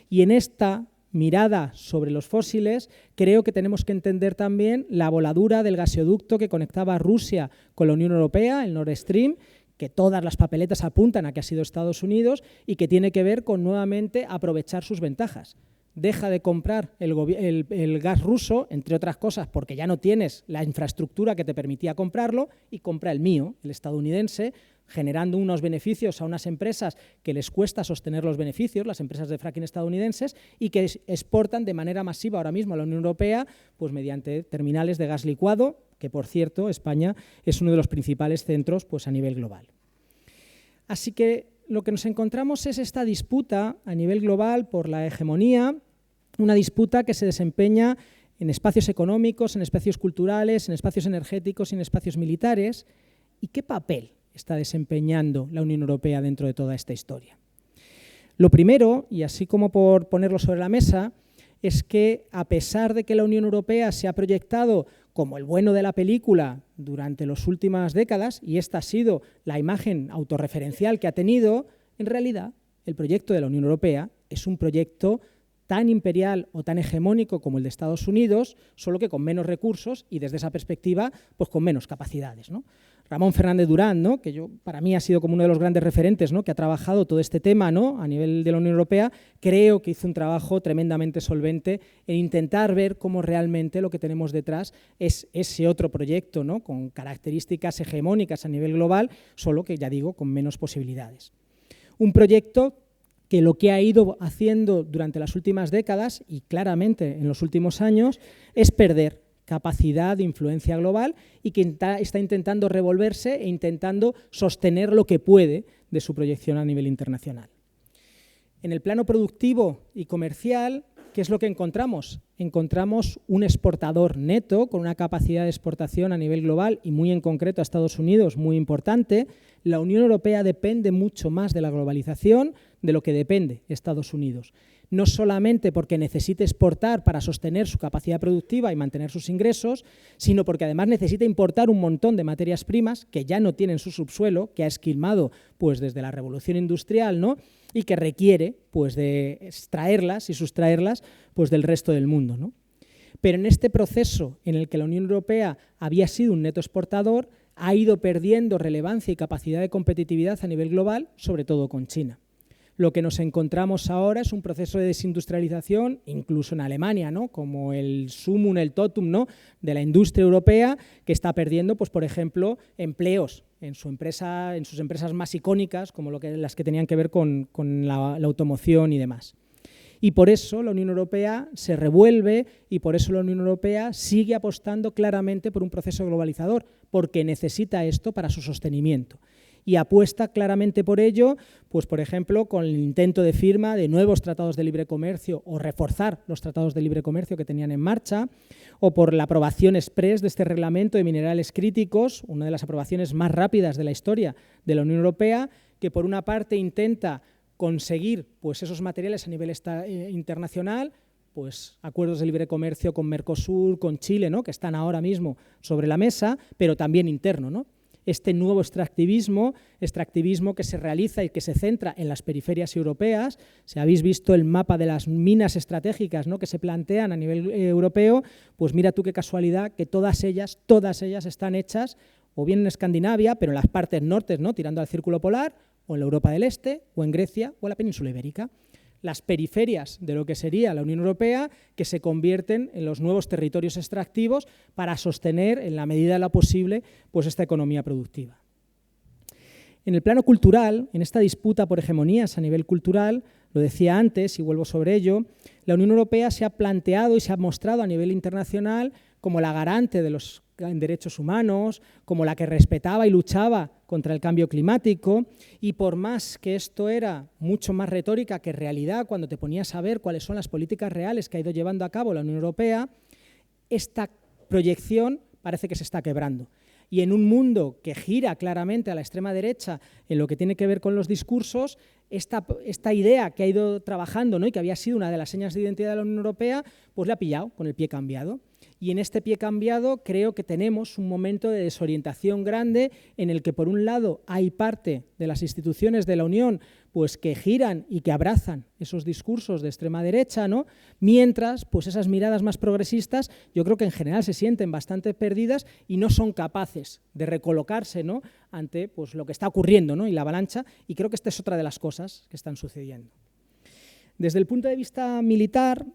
Y en esta mirada sobre los fósiles, creo que tenemos que entender también la voladura del gasoducto que conectaba a Rusia con la Unión Europea, el Nord Stream, que todas las papeletas apuntan a que ha sido Estados Unidos y que tiene que ver con nuevamente aprovechar sus ventajas. Deja de comprar el gas ruso, entre otras cosas, porque ya no tienes la infraestructura que te permitía comprarlo, y compra el mío, el estadounidense, generando unos beneficios a unas empresas que les cuesta sostener los beneficios, las empresas de fracking estadounidenses, y que exportan de manera masiva ahora mismo a la Unión Europea pues mediante terminales de gas licuado, que por cierto España es uno de los principales centros pues, a nivel global. Así que lo que nos encontramos es esta disputa a nivel global por la hegemonía, una disputa que se desempeña en espacios económicos, en espacios culturales, en espacios energéticos y en espacios militares. ¿Y qué papel está desempeñando la Unión Europea dentro de toda esta historia? Lo primero, y así como por ponerlo sobre la mesa, es que a pesar de que la Unión Europea se ha proyectado como el bueno de la película durante las últimas décadas, y esta ha sido la imagen autorreferencial que ha tenido, en realidad el proyecto de la Unión Europea es un proyecto tan imperial o tan hegemónico como el de Estados Unidos, solo que con menos recursos y desde esa perspectiva pues con menos capacidades, ¿no? Ramón Fernández Durán, ¿no? Que para mí ha sido como uno de los grandes referentes, ¿no? Que ha trabajado todo este tema, ¿no? A nivel de la Unión Europea, creo que hizo un trabajo tremendamente solvente en intentar ver cómo realmente lo que tenemos detrás es ese otro proyecto, ¿no? Con características hegemónicas a nivel global, solo que ya digo, con menos posibilidades. Un proyecto que lo que ha ido haciendo durante las últimas décadas y claramente en los últimos años es perder capacidad de influencia global y que está intentando revolverse e intentando sostener lo que puede de su proyección a nivel internacional. En el plano productivo y comercial, ¿qué es lo que encontramos? Encontramos un exportador neto con una capacidad de exportación a nivel global y muy en concreto a Estados Unidos muy importante. La Unión Europea depende mucho más de la globalización de lo que depende Estados Unidos. No solamente porque necesite exportar para sostener su capacidad productiva y mantener sus ingresos, sino porque además necesita importar un montón de materias primas que ya no tienen su subsuelo, que ha esquilmado pues, desde la revolución industrial, ¿no? Y que requiere pues, de extraerlas y sustraerlas pues, del resto del mundo, ¿no? Pero en este proceso en el que la Unión Europea había sido un neto exportador, ha ido perdiendo relevancia y capacidad de competitividad a nivel global, sobre todo con China. Lo que nos encontramos ahora es un proceso de desindustrialización, incluso en Alemania, ¿no? Como el sumum, el totum, ¿no? De la industria europea, que está perdiendo, pues, por ejemplo, empleos en sus empresas más icónicas, como las que tenían que ver con la automoción y demás. Y por eso la Unión Europea se revuelve y por eso la Unión Europea sigue apostando claramente por un proceso globalizador, porque necesita esto para su sostenimiento. Y apuesta claramente por ello, pues por ejemplo, con el intento de firma de nuevos tratados de libre comercio o reforzar los tratados de libre comercio que tenían en marcha, o por la aprobación express de este reglamento de minerales críticos, una de las aprobaciones más rápidas de la historia de la Unión Europea, que por una parte intenta conseguir pues, esos materiales a nivel internacional, pues acuerdos de libre comercio con Mercosur, con Chile, ¿no? Que están ahora mismo sobre la mesa, pero también interno, ¿no? Este nuevo extractivismo que se realiza y que se centra en las periferias europeas. Si habéis visto el mapa de las minas estratégicas, ¿no? Que se plantean a nivel europeo, pues mira tú qué casualidad que todas ellas están hechas o bien en Escandinavia, pero en las partes norte, ¿no? Tirando al círculo polar, o en la Europa del Este, o en Grecia, o en la península ibérica. Las periferias de lo que sería la Unión Europea, que se convierten en los nuevos territorios extractivos para sostener, en la medida de lo posible, pues esta economía productiva. En el plano cultural, en esta disputa por hegemonías a nivel cultural, lo decía antes y vuelvo sobre ello, la Unión Europea se ha planteado y se ha mostrado a nivel internacional como la garante de los derechos humanos, como la que respetaba y luchaba contra el cambio climático, y por más que esto era mucho más retórica que realidad, cuando te ponías a ver cuáles son las políticas reales que ha ido llevando a cabo la Unión Europea, esta proyección parece que se está quebrando. y en un mundo que gira claramente a la extrema derecha en lo que tiene que ver con los discursos, esta idea que ha ido trabajando, ¿no?, y que había sido una de las señas de identidad de la Unión Europea, pues le ha pillado con el pie cambiado. Y en este pie cambiado creo que tenemos un momento de desorientación grande en el que, por un lado, hay parte de las instituciones de la Unión pues, que giran y que abrazan esos discursos de extrema derecha, ¿no?, mientras pues, esas miradas más progresistas yo creo que en general se sienten bastante perdidas y no son capaces de recolocarse, ¿no?, ante pues, lo que está ocurriendo, ¿no?, y la avalancha, y creo que esta es otra de las cosas que están sucediendo. Desde el punto de vista militar,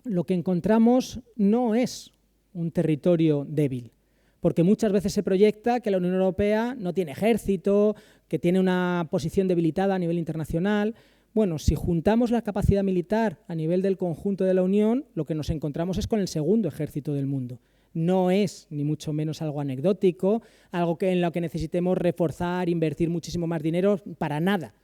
lo que encontramos no es un territorio débil, porque muchas veces se proyecta que la Unión Europea no tiene ejército, que tiene una posición debilitada a nivel internacional. Bueno, si juntamos la capacidad militar a nivel del conjunto de la Unión, lo que nos encontramos es con el segundo ejército del mundo. No es, ni mucho menos, algo anecdótico, algo en lo que necesitemos reforzar, invertir muchísimo más dinero, para nada.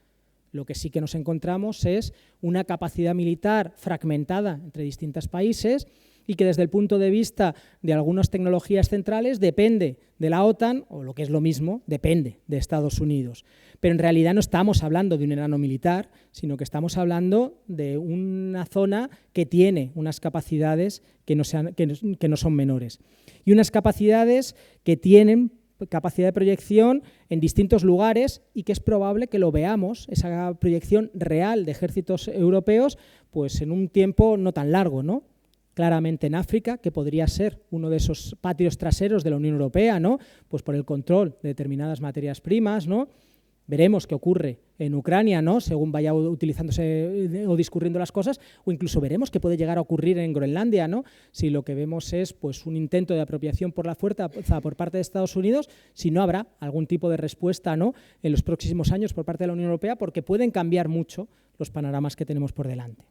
Lo que sí que nos encontramos es una capacidad militar fragmentada entre distintos países y que desde el punto de vista de algunas tecnologías centrales depende de la OTAN, o lo que es lo mismo, depende de Estados Unidos. Pero en realidad no estamos hablando de un enano militar, sino que estamos hablando de una zona que tiene unas capacidades que no son menores. Y unas capacidades que tienen capacidad de proyección en distintos lugares y que es probable que lo veamos, esa proyección real de ejércitos europeos, pues en un tiempo no tan largo, ¿no? Claramente en África, que podría ser uno de esos patios traseros de la Unión Europea, ¿no?, pues por el control de determinadas materias primas, ¿no? Veremos qué ocurre en Ucrania, ¿no?, según vaya utilizándose o discurriendo las cosas, o incluso veremos qué puede llegar a ocurrir en Groenlandia, ¿no?, si lo que vemos es pues, un intento de apropiación por la fuerza por parte de Estados Unidos, si no habrá algún tipo de respuesta, ¿no?, en los próximos años por parte de la Unión Europea, porque pueden cambiar mucho los panoramas que tenemos por delante.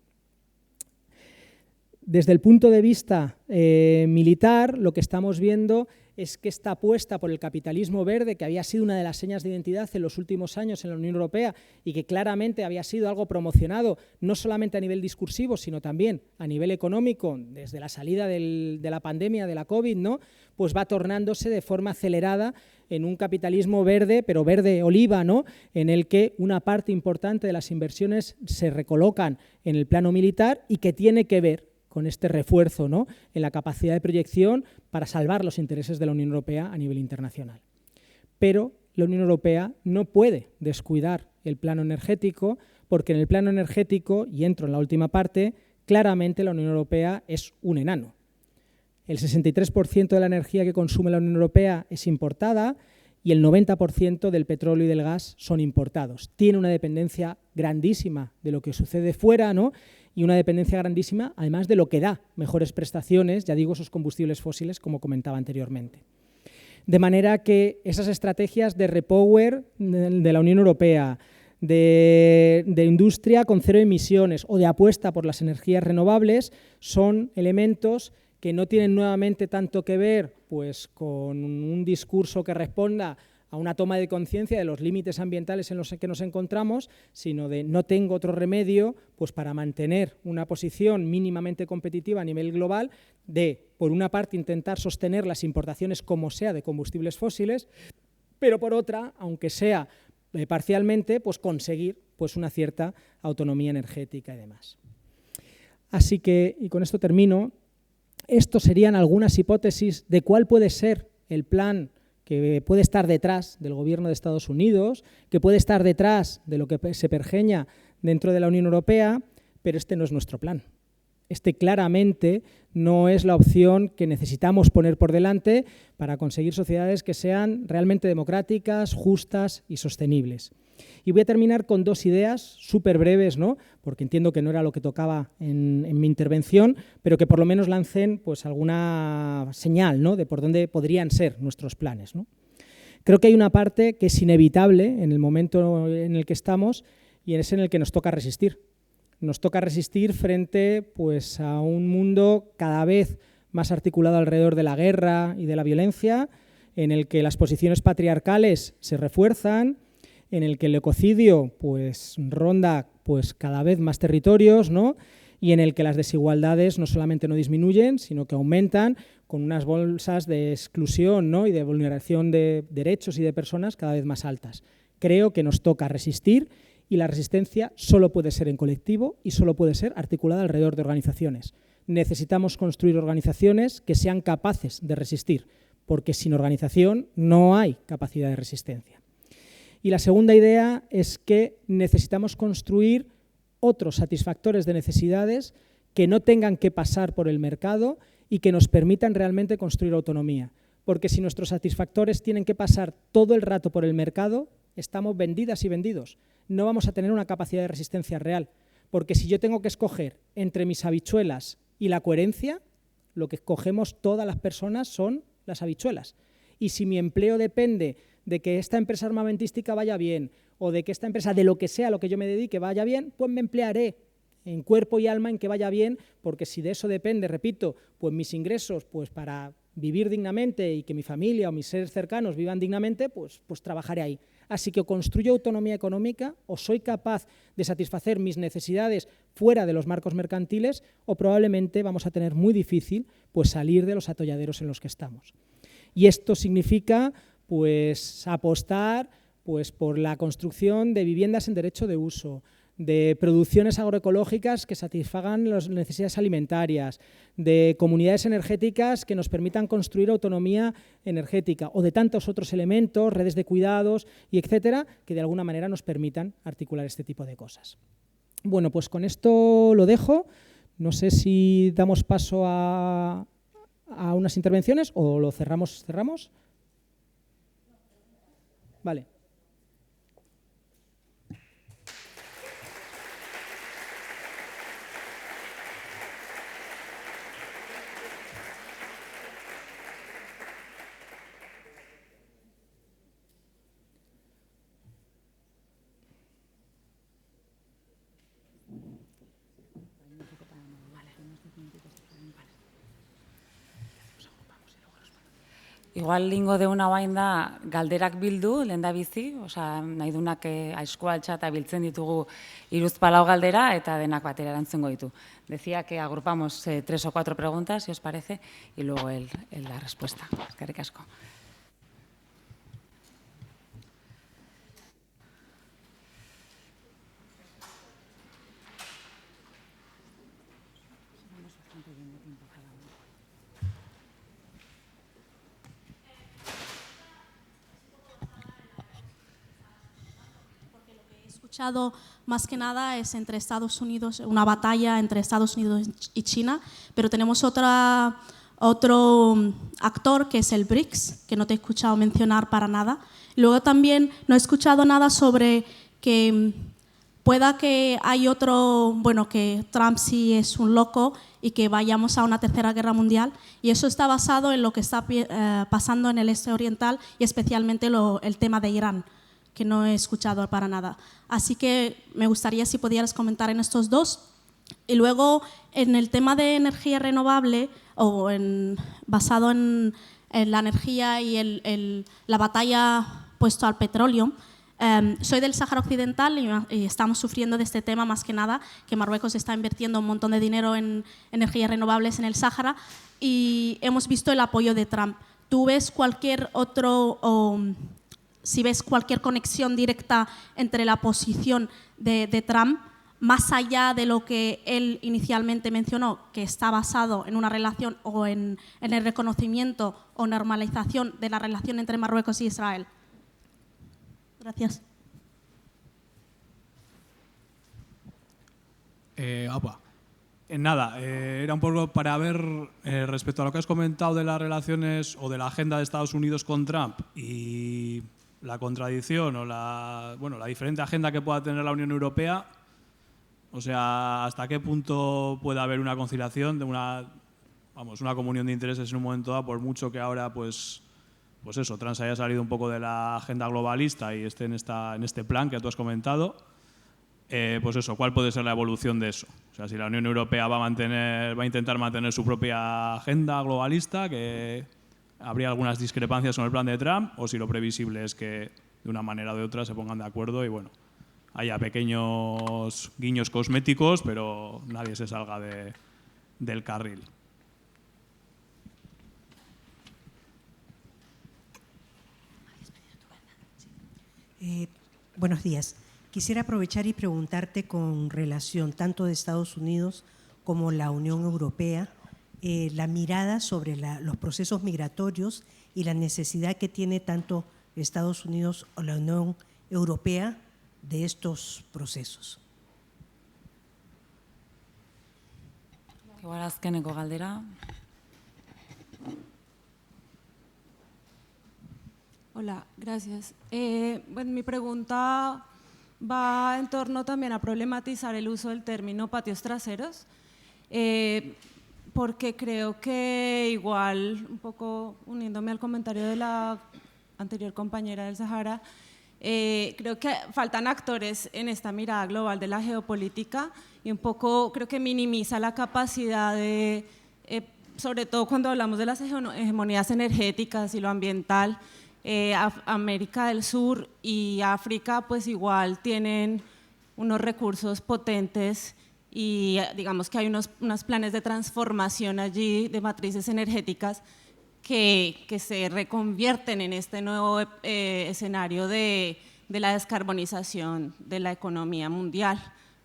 Desde el punto de vista militar, lo que estamos viendo es que esta apuesta por el capitalismo verde, que había sido una de las señas de identidad en los últimos años en la Unión Europea y que claramente había sido algo promocionado no solamente a nivel discursivo, sino también a nivel económico desde la salida de la pandemia, de la COVID, ¿no?, pues va tornándose de forma acelerada en un capitalismo verde, pero verde oliva, ¿no?, en el que una parte importante de las inversiones se recolocan en el plano militar y que tiene que ver con este refuerzo, ¿no?, en la capacidad de proyección para salvar los intereses de la Unión Europea a nivel internacional. Pero la Unión Europea no puede descuidar el plano energético, porque en el plano energético, y entro en la última parte, claramente la Unión Europea es un enano. El 63% de la energía que consume la Unión Europea es importada y el 90% del petróleo y del gas son importados. Tiene una dependencia grandísima de lo que sucede fuera, ¿no?, y una dependencia grandísima, además de lo que da mejores prestaciones, ya digo, esos combustibles fósiles, como comentaba anteriormente. De manera que esas estrategias de repower de la Unión Europea, de industria con cero emisiones o de apuesta por las energías renovables son elementos que no tienen nuevamente tanto que ver pues, con un discurso que responda a una toma de conciencia de los límites ambientales en los que nos encontramos, sino de no tengo otro remedio pues para mantener una posición mínimamente competitiva a nivel global de, por una parte, intentar sostener las importaciones como sea de combustibles fósiles, pero por otra, aunque sea parcialmente, pues conseguir pues una cierta autonomía energética y demás. Así que, y con esto termino, estos serían algunas hipótesis de cuál puede ser el plan que puede estar detrás del gobierno de Estados Unidos, que puede estar detrás de lo que se pergeña dentro de la Unión Europea, pero este no es nuestro plan. Este claramente no es la opción que necesitamos poner por delante para conseguir sociedades que sean realmente democráticas, justas y sostenibles. Y voy a terminar con dos ideas súper breves, ¿no?, porque entiendo que no era lo que tocaba en mi intervención, pero que por lo menos lancen pues, alguna señal, ¿no?, de por dónde podrían ser nuestros planes, ¿no? Creo que hay una parte que es inevitable en el momento en el que estamos y es en el que nos toca resistir. Nos toca resistir frente pues, a un mundo cada vez más articulado alrededor de la guerra y de la violencia, en el que las posiciones patriarcales se refuerzan, en el que el ecocidio pues, ronda pues, cada vez más territorios, ¿no?, y en el que las desigualdades no solamente no disminuyen, sino que aumentan con unas bolsas de exclusión, ¿no?, y de vulneración de derechos y de personas cada vez más altas. Creo que nos toca resistir y la resistencia solo puede ser en colectivo y solo puede ser articulada alrededor de organizaciones. Necesitamos construir organizaciones que sean capaces de resistir, porque sin organización no hay capacidad de resistencia. Y la segunda idea es que necesitamos construir otros satisfactores de necesidades que no tengan que pasar por el mercado y que nos permitan realmente construir autonomía. Porque si nuestros satisfactores tienen que pasar todo el rato por el mercado, estamos vendidas y vendidos. No vamos a tener una capacidad de resistencia real. Porque si yo tengo que escoger entre mis habichuelas y la coherencia, lo que escogemos todas las personas son las habichuelas. Y si mi empleo depende de que esta empresa armamentística vaya bien o de que esta empresa, de lo que sea a lo que yo me dedique, vaya bien, pues me emplearé en cuerpo y alma en que vaya bien, porque si de eso depende, repito, pues mis ingresos pues para vivir dignamente y que mi familia o mis seres cercanos vivan dignamente, pues trabajaré ahí. Así que o construyo autonomía económica o soy capaz de satisfacer mis necesidades fuera de los marcos mercantiles o probablemente vamos a tener muy difícil pues salir de los atolladeros en los que estamos. Y esto significa pues apostar pues por la construcción de viviendas en derecho de uso, de producciones agroecológicas que satisfagan las necesidades alimentarias, de comunidades energéticas que nos permitan construir autonomía energética o de tantos otros elementos, redes de cuidados y etcétera, que de alguna manera nos permitan articular este tipo de cosas. Bueno, pues con esto lo dejo. No sé si damos paso a unas intervenciones o lo cerramos. Vale. Igual lingo deuna bain da galderak bildu, lehen da bizi, nahi dunak aizko altxa eta biltzen ditugu hiruzpalau galdera eta denak batera erantzungo ditu. Decía que agrupamos 3 o 4 preguntas, si os parece, y luego la respuesta. Eskerrik asko. Más que nada es entre Estados Unidos, una batalla entre Estados Unidos y China, pero tenemos otro actor que es el BRICS, que no te he escuchado mencionar para nada. Luego también no he escuchado nada sobre que pueda que hay otro, bueno, que Trump sí es un loco y que vayamos a una tercera guerra mundial, y eso está basado en lo que está pasando en el este oriental y especialmente el tema de Irán, que no he escuchado para nada. Así que me gustaría si pudieras comentar en estos dos. Y luego, en el tema de energía renovable, o basado en la energía y la batalla puesto al petróleo, soy del Sáhara Occidental y estamos sufriendo de este tema más que nada, que Marruecos está invirtiendo un montón de dinero en energías renovables en el Sáhara y hemos visto el apoyo de Trump. ¿Tú ves cualquier otro... si ves cualquier conexión directa entre la posición de Trump, más allá de lo que él inicialmente mencionó, que está basado en una relación o en el reconocimiento o normalización de la relación entre Marruecos y Israel? Gracias. Nada, era un poco para ver respecto a lo que has comentado de las relaciones o de la agenda de Estados Unidos con Trump y la contradicción o la diferente agenda que pueda tener la Unión Europea. O sea, ¿hasta qué punto puede haber una conciliación de una comunión de intereses en un momento dado, por mucho que ahora pues eso, Trump haya salido un poco de la agenda globalista y esté en este plan que tú has comentado? Pues eso, ¿cuál puede ser la evolución de eso? O sea, si la Unión Europea va a intentar mantener su propia agenda globalista, que habría algunas discrepancias con el plan de Trump, o si lo previsible es que de una manera o de otra se pongan de acuerdo y bueno, haya pequeños guiños cosméticos, pero nadie se salga del carril. Buenos días. Quisiera aprovechar y preguntarte con relación tanto de Estados Unidos como la Unión Europea, la mirada sobre los procesos migratorios y la necesidad que tiene tanto Estados Unidos o la Unión Europea de estos procesos. Igual azkeneko galdera. Hola, gracias. Bueno, mi pregunta va en torno también a problematizar el uso del término patios traseros, porque creo que igual, un poco uniéndome al comentario de la anterior compañera del Sahara, creo que faltan actores en esta mirada global de la geopolítica y un poco creo que minimiza la capacidad de, sobre todo cuando hablamos de las hegemonías energéticas y lo ambiental, América del Sur y África pues igual tienen unos recursos potentes y digamos que hay unos planes de transformación allí de matrices energéticas que se reconvierten en este nuevo escenario de la descarbonización de la economía mundial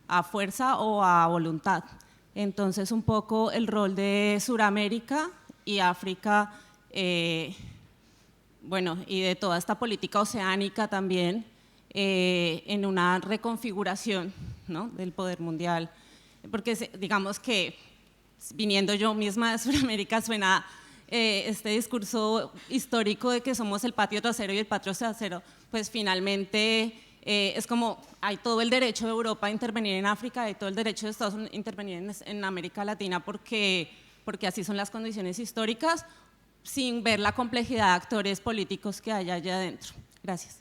a fuerza o a voluntad. Entonces un poco el rol de Suramérica y África bueno, y de toda esta política oceánica también, en una reconfiguración, ¿no?, del poder mundial. Porque digamos que, viniendo yo misma de Sudamérica, suena este discurso histórico de que somos el patio trasero y el patio trasero, pues finalmente es como hay todo el derecho de Europa a intervenir en África, hay todo el derecho de Estados Unidos a intervenir en América Latina porque así son las condiciones históricas, sin ver la complejidad de actores políticos que hay allá adentro. Gracias.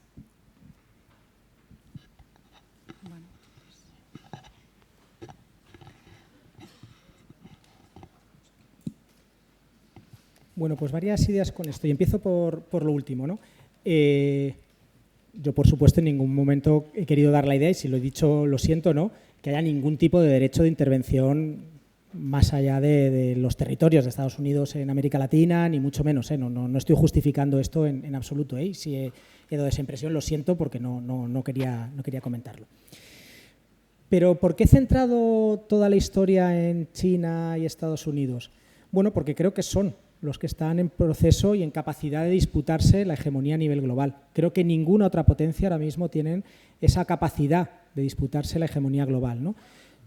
Bueno, pues varias ideas con esto y empiezo por lo último, ¿no? Yo, por supuesto, en ningún momento he querido dar la idea, y si lo he dicho, lo siento, ¿no?, que haya ningún tipo de derecho de intervención más allá de los territorios de Estados Unidos en América Latina, ni mucho menos, no estoy justificando esto en absoluto, y si he dado esa impresión, lo siento porque no quería comentarlo. Pero ¿por qué he centrado toda la historia en China y Estados Unidos? Bueno, porque creo que son los que están en proceso y en capacidad de disputarse la hegemonía a nivel global. Creo que ninguna otra potencia ahora mismo tienen esa capacidad de disputarse la hegemonía global, ¿no?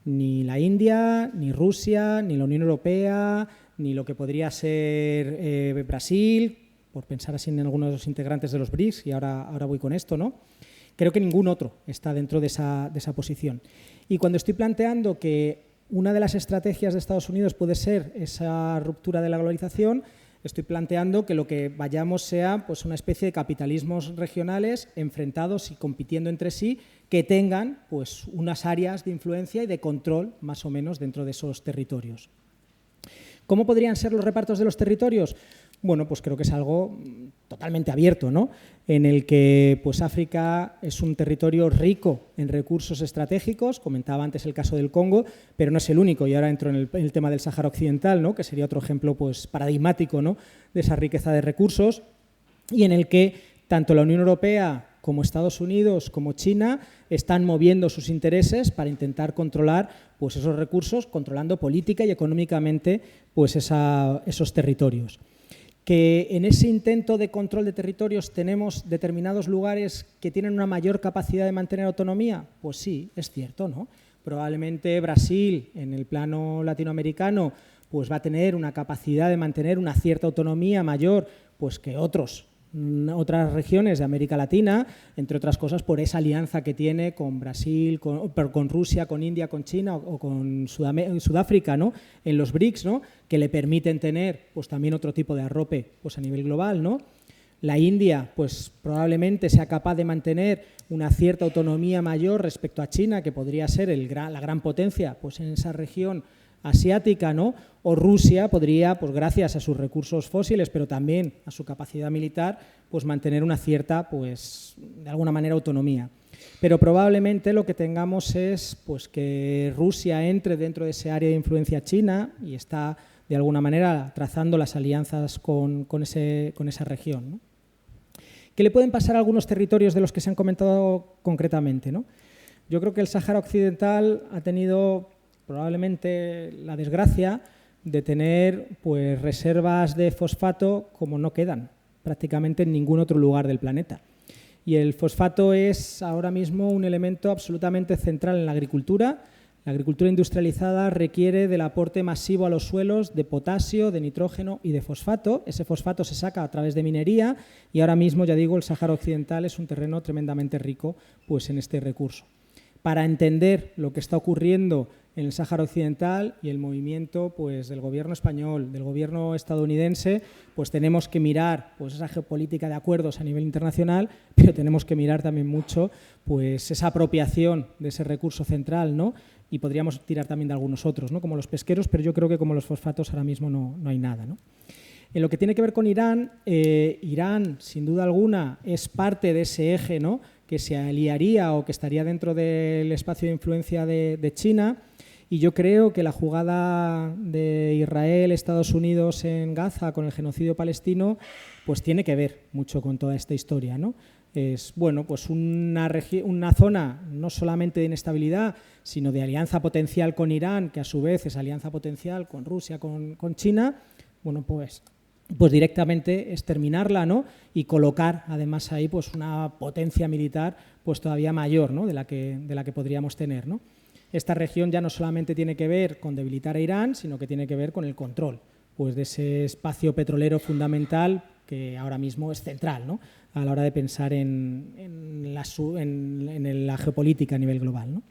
Ni la India, ni Rusia, ni la Unión Europea, ni lo que podría ser Brasil, por pensar así en algunos de los integrantes de los BRICS, y ahora voy con esto, ¿no? Creo que ningún otro está dentro de esa posición. Y cuando estoy planteando que una de las estrategias de Estados Unidos puede ser esa ruptura de la globalización, estoy planteando que lo que vayamos sea pues, una especie de capitalismos regionales enfrentados y compitiendo entre sí, que tengan pues, unas áreas de influencia y de control más o menos dentro de esos territorios. ¿Cómo podrían ser los repartos de los territorios? Bueno, pues creo que es algo totalmente abierto, ¿no?, en el que pues, África es un territorio rico en recursos estratégicos, comentaba antes el caso del Congo, pero no es el único, y ahora entro en el tema del Sáhara Occidental, ¿no?, que sería otro ejemplo pues, paradigmático, ¿no?, de esa riqueza de recursos, y en el que tanto la Unión Europea como Estados Unidos, como China, están moviendo sus intereses para intentar controlar pues, esos recursos, controlando política y económicamente pues, esos territorios. Que en ese intento de control de territorios tenemos determinados lugares que tienen una mayor capacidad de mantener autonomía, pues sí, es cierto, ¿no? Probablemente Brasil, en el plano latinoamericano, pues va a tener una capacidad de mantener una cierta autonomía mayor pues, que otras regiones de América Latina, entre otras cosas por esa alianza que tiene con Brasil, con Rusia, con India, con China o con Sudáfrica, ¿no?, en los BRICS, ¿no?, que le permiten tener pues, también otro tipo de arrope pues, a nivel global, ¿no? La India pues, probablemente sea capaz de mantener una cierta autonomía mayor respecto a China, que podría ser la gran potencia pues, en esa región asiática, ¿no? O Rusia podría, pues gracias a sus recursos fósiles, pero también a su capacidad militar, pues mantener una cierta, pues de alguna manera, autonomía. Pero probablemente lo que tengamos es pues, que Rusia entre dentro de ese área de influencia china y está, de alguna manera, trazando las alianzas con esa región, ¿no? ¿Qué le pueden pasar a algunos territorios de los que se han comentado concretamente, ¿no? Yo creo que el Sáhara Occidental ha tenido probablemente la desgracia de tener pues, reservas de fosfato como no quedan prácticamente en ningún otro lugar del planeta. Y el fosfato es ahora mismo un elemento absolutamente central en la agricultura. La agricultura industrializada requiere del aporte masivo a los suelos de potasio, de nitrógeno y de fosfato. Ese fosfato se saca a través de minería y ahora mismo, ya digo, el Sáhara Occidental es un terreno tremendamente rico pues, en este recurso. Para entender lo que está ocurriendo en el Sáhara Occidental y el movimiento pues, del gobierno español, del gobierno estadounidense, pues tenemos que mirar pues, esa geopolítica de acuerdos a nivel internacional, pero tenemos que mirar también mucho pues, esa apropiación de ese recurso central, ¿no? Y podríamos tirar también de algunos otros, ¿no? Como los pesqueros, pero yo creo que como los fosfatos ahora mismo no hay nada, ¿no? En lo que tiene que ver con Irán, Irán, sin duda alguna, es parte de ese eje, ¿no? Que se aliaría o que estaría dentro del espacio de influencia de China. Y yo creo que la jugada de Israel, Estados Unidos en Gaza con el genocidio palestino, pues tiene que ver mucho con toda esta historia, ¿no? Es bueno, pues una zona no solamente de inestabilidad, sino de alianza potencial con Irán, que a su vez es alianza potencial con Rusia, con China. Bueno, pues directamente exterminarla, ¿no? Y colocar además ahí pues una potencia militar pues todavía mayor, ¿no? de la que podríamos tener, ¿no? Esta región ya no solamente tiene que ver con debilitar a Irán, sino que tiene que ver con el control pues, de ese espacio petrolero fundamental que ahora mismo es central, ¿no? A la hora de pensar en la geopolítica a nivel global, ¿no?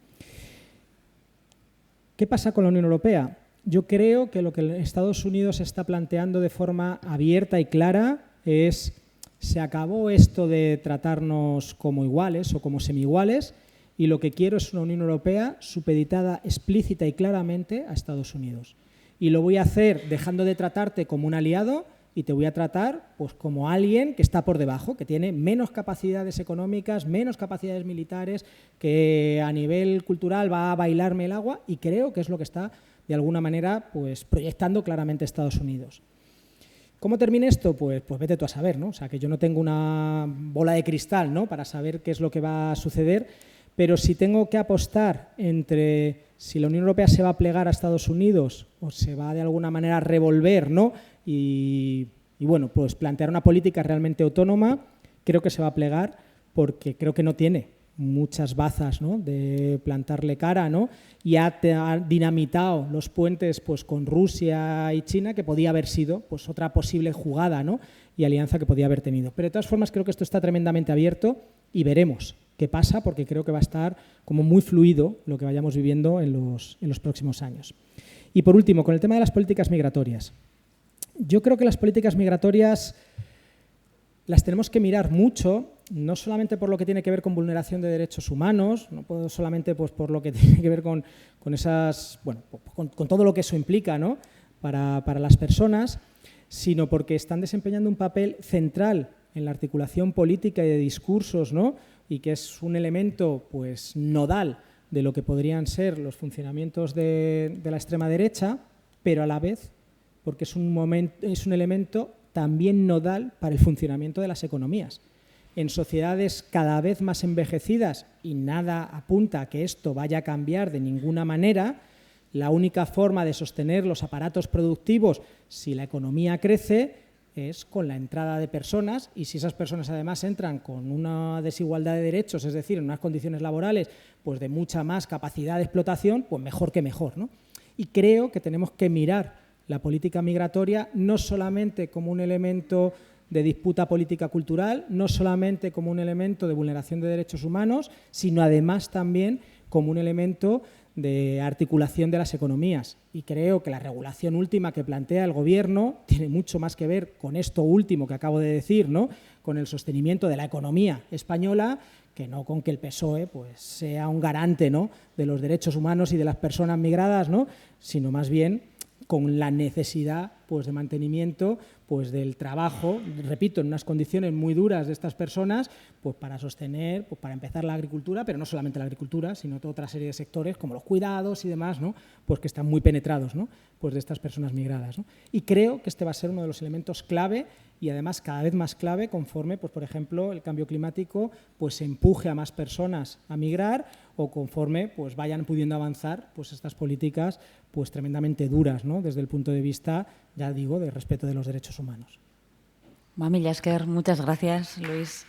¿Qué pasa con la Unión Europea? Yo creo que lo que Estados Unidos está planteando de forma abierta y clara es: se acabó esto de tratarnos como iguales o como semi-iguales, y lo que quiero es una Unión Europea supeditada explícita y claramente a Estados Unidos. Y lo voy a hacer dejando de tratarte como un aliado y te voy a tratar pues, como alguien que está por debajo, que tiene menos capacidades económicas, menos capacidades militares, que a nivel cultural va a bailarme el agua, y creo que es lo que está de alguna manera pues, proyectando claramente Estados Unidos. ¿Cómo termina esto? Pues vete tú a saber, ¿no? O sea, que yo no tengo una bola de cristal, ¿no? Para saber qué es lo que va a suceder, pero si tengo que apostar entre si la Unión Europea se va a plegar a Estados Unidos o se va de alguna manera a revolver, ¿no? Y bueno, pues plantear una política realmente autónoma, creo que se va a plegar porque creo que no tiene muchas bazas, ¿no? De plantarle cara, ¿no? Y ha dinamitado los puentes pues, con Rusia y China, que podía haber sido pues, otra posible jugada, ¿no? Y alianza que podía haber tenido. Pero de todas formas creo que esto está tremendamente abierto y veremos qué pasa, porque creo que va a estar como muy fluido lo que vayamos viviendo en los próximos años. Y por último, con el tema de las políticas migratorias. Yo creo que las políticas migratorias las tenemos que mirar mucho, no solamente por lo que tiene que ver con vulneración de derechos humanos, no solamente pues, por lo que tiene que ver con esas, bueno, con todo lo que eso implica, ¿no? para las personas, sino porque están desempeñando un papel central en la articulación política y de discursos, ¿no? Y que es un elemento pues, nodal de lo que podrían ser los funcionamientos de la extrema derecha, pero a la vez porque es un elemento también nodal para el funcionamiento de las economías. En sociedades cada vez más envejecidas, y nada apunta a que esto vaya a cambiar de ninguna manera, la única forma de sostener los aparatos productivos si la economía crece es con la entrada de personas, y si esas personas además entran con una desigualdad de derechos, es decir, en unas condiciones laborales pues de mucha más capacidad de explotación, pues mejor que mejor, ¿no? Y creo que tenemos que mirar la política migratoria no solamente como un elemento de disputa política cultural, no solamente como un elemento de vulneración de derechos humanos, sino además también como un elemento de articulación de las economías. Y creo que la regulación última que plantea el Gobierno tiene mucho más que ver con esto último que acabo de decir, ¿no? Con el sostenimiento de la economía española, que no con que el PSOE pues, sea un garante, ¿no?, de los derechos humanos y de las personas migradas, ¿no?, sino más bien con la necesidad pues, de mantenimiento pues, del trabajo, repito, en unas condiciones muy duras de estas personas, pues, para sostener, pues, para empezar la agricultura, pero no solamente la agricultura, sino toda otra serie de sectores como los cuidados y demás, ¿no?, pues, que están muy penetrados, ¿no?, pues, de estas personas migradas, ¿no? Y creo que este va a ser uno de los elementos clave y además cada vez más clave conforme, pues, por ejemplo, el cambio climático pues, empuje a más personas a migrar o conforme pues, vayan pudiendo avanzar pues, estas políticas pues, tremendamente duras, ¿no?, desde el punto de vista, ya digo, del respeto de los derechos humanos. Mila esker, muchas gracias, Luis.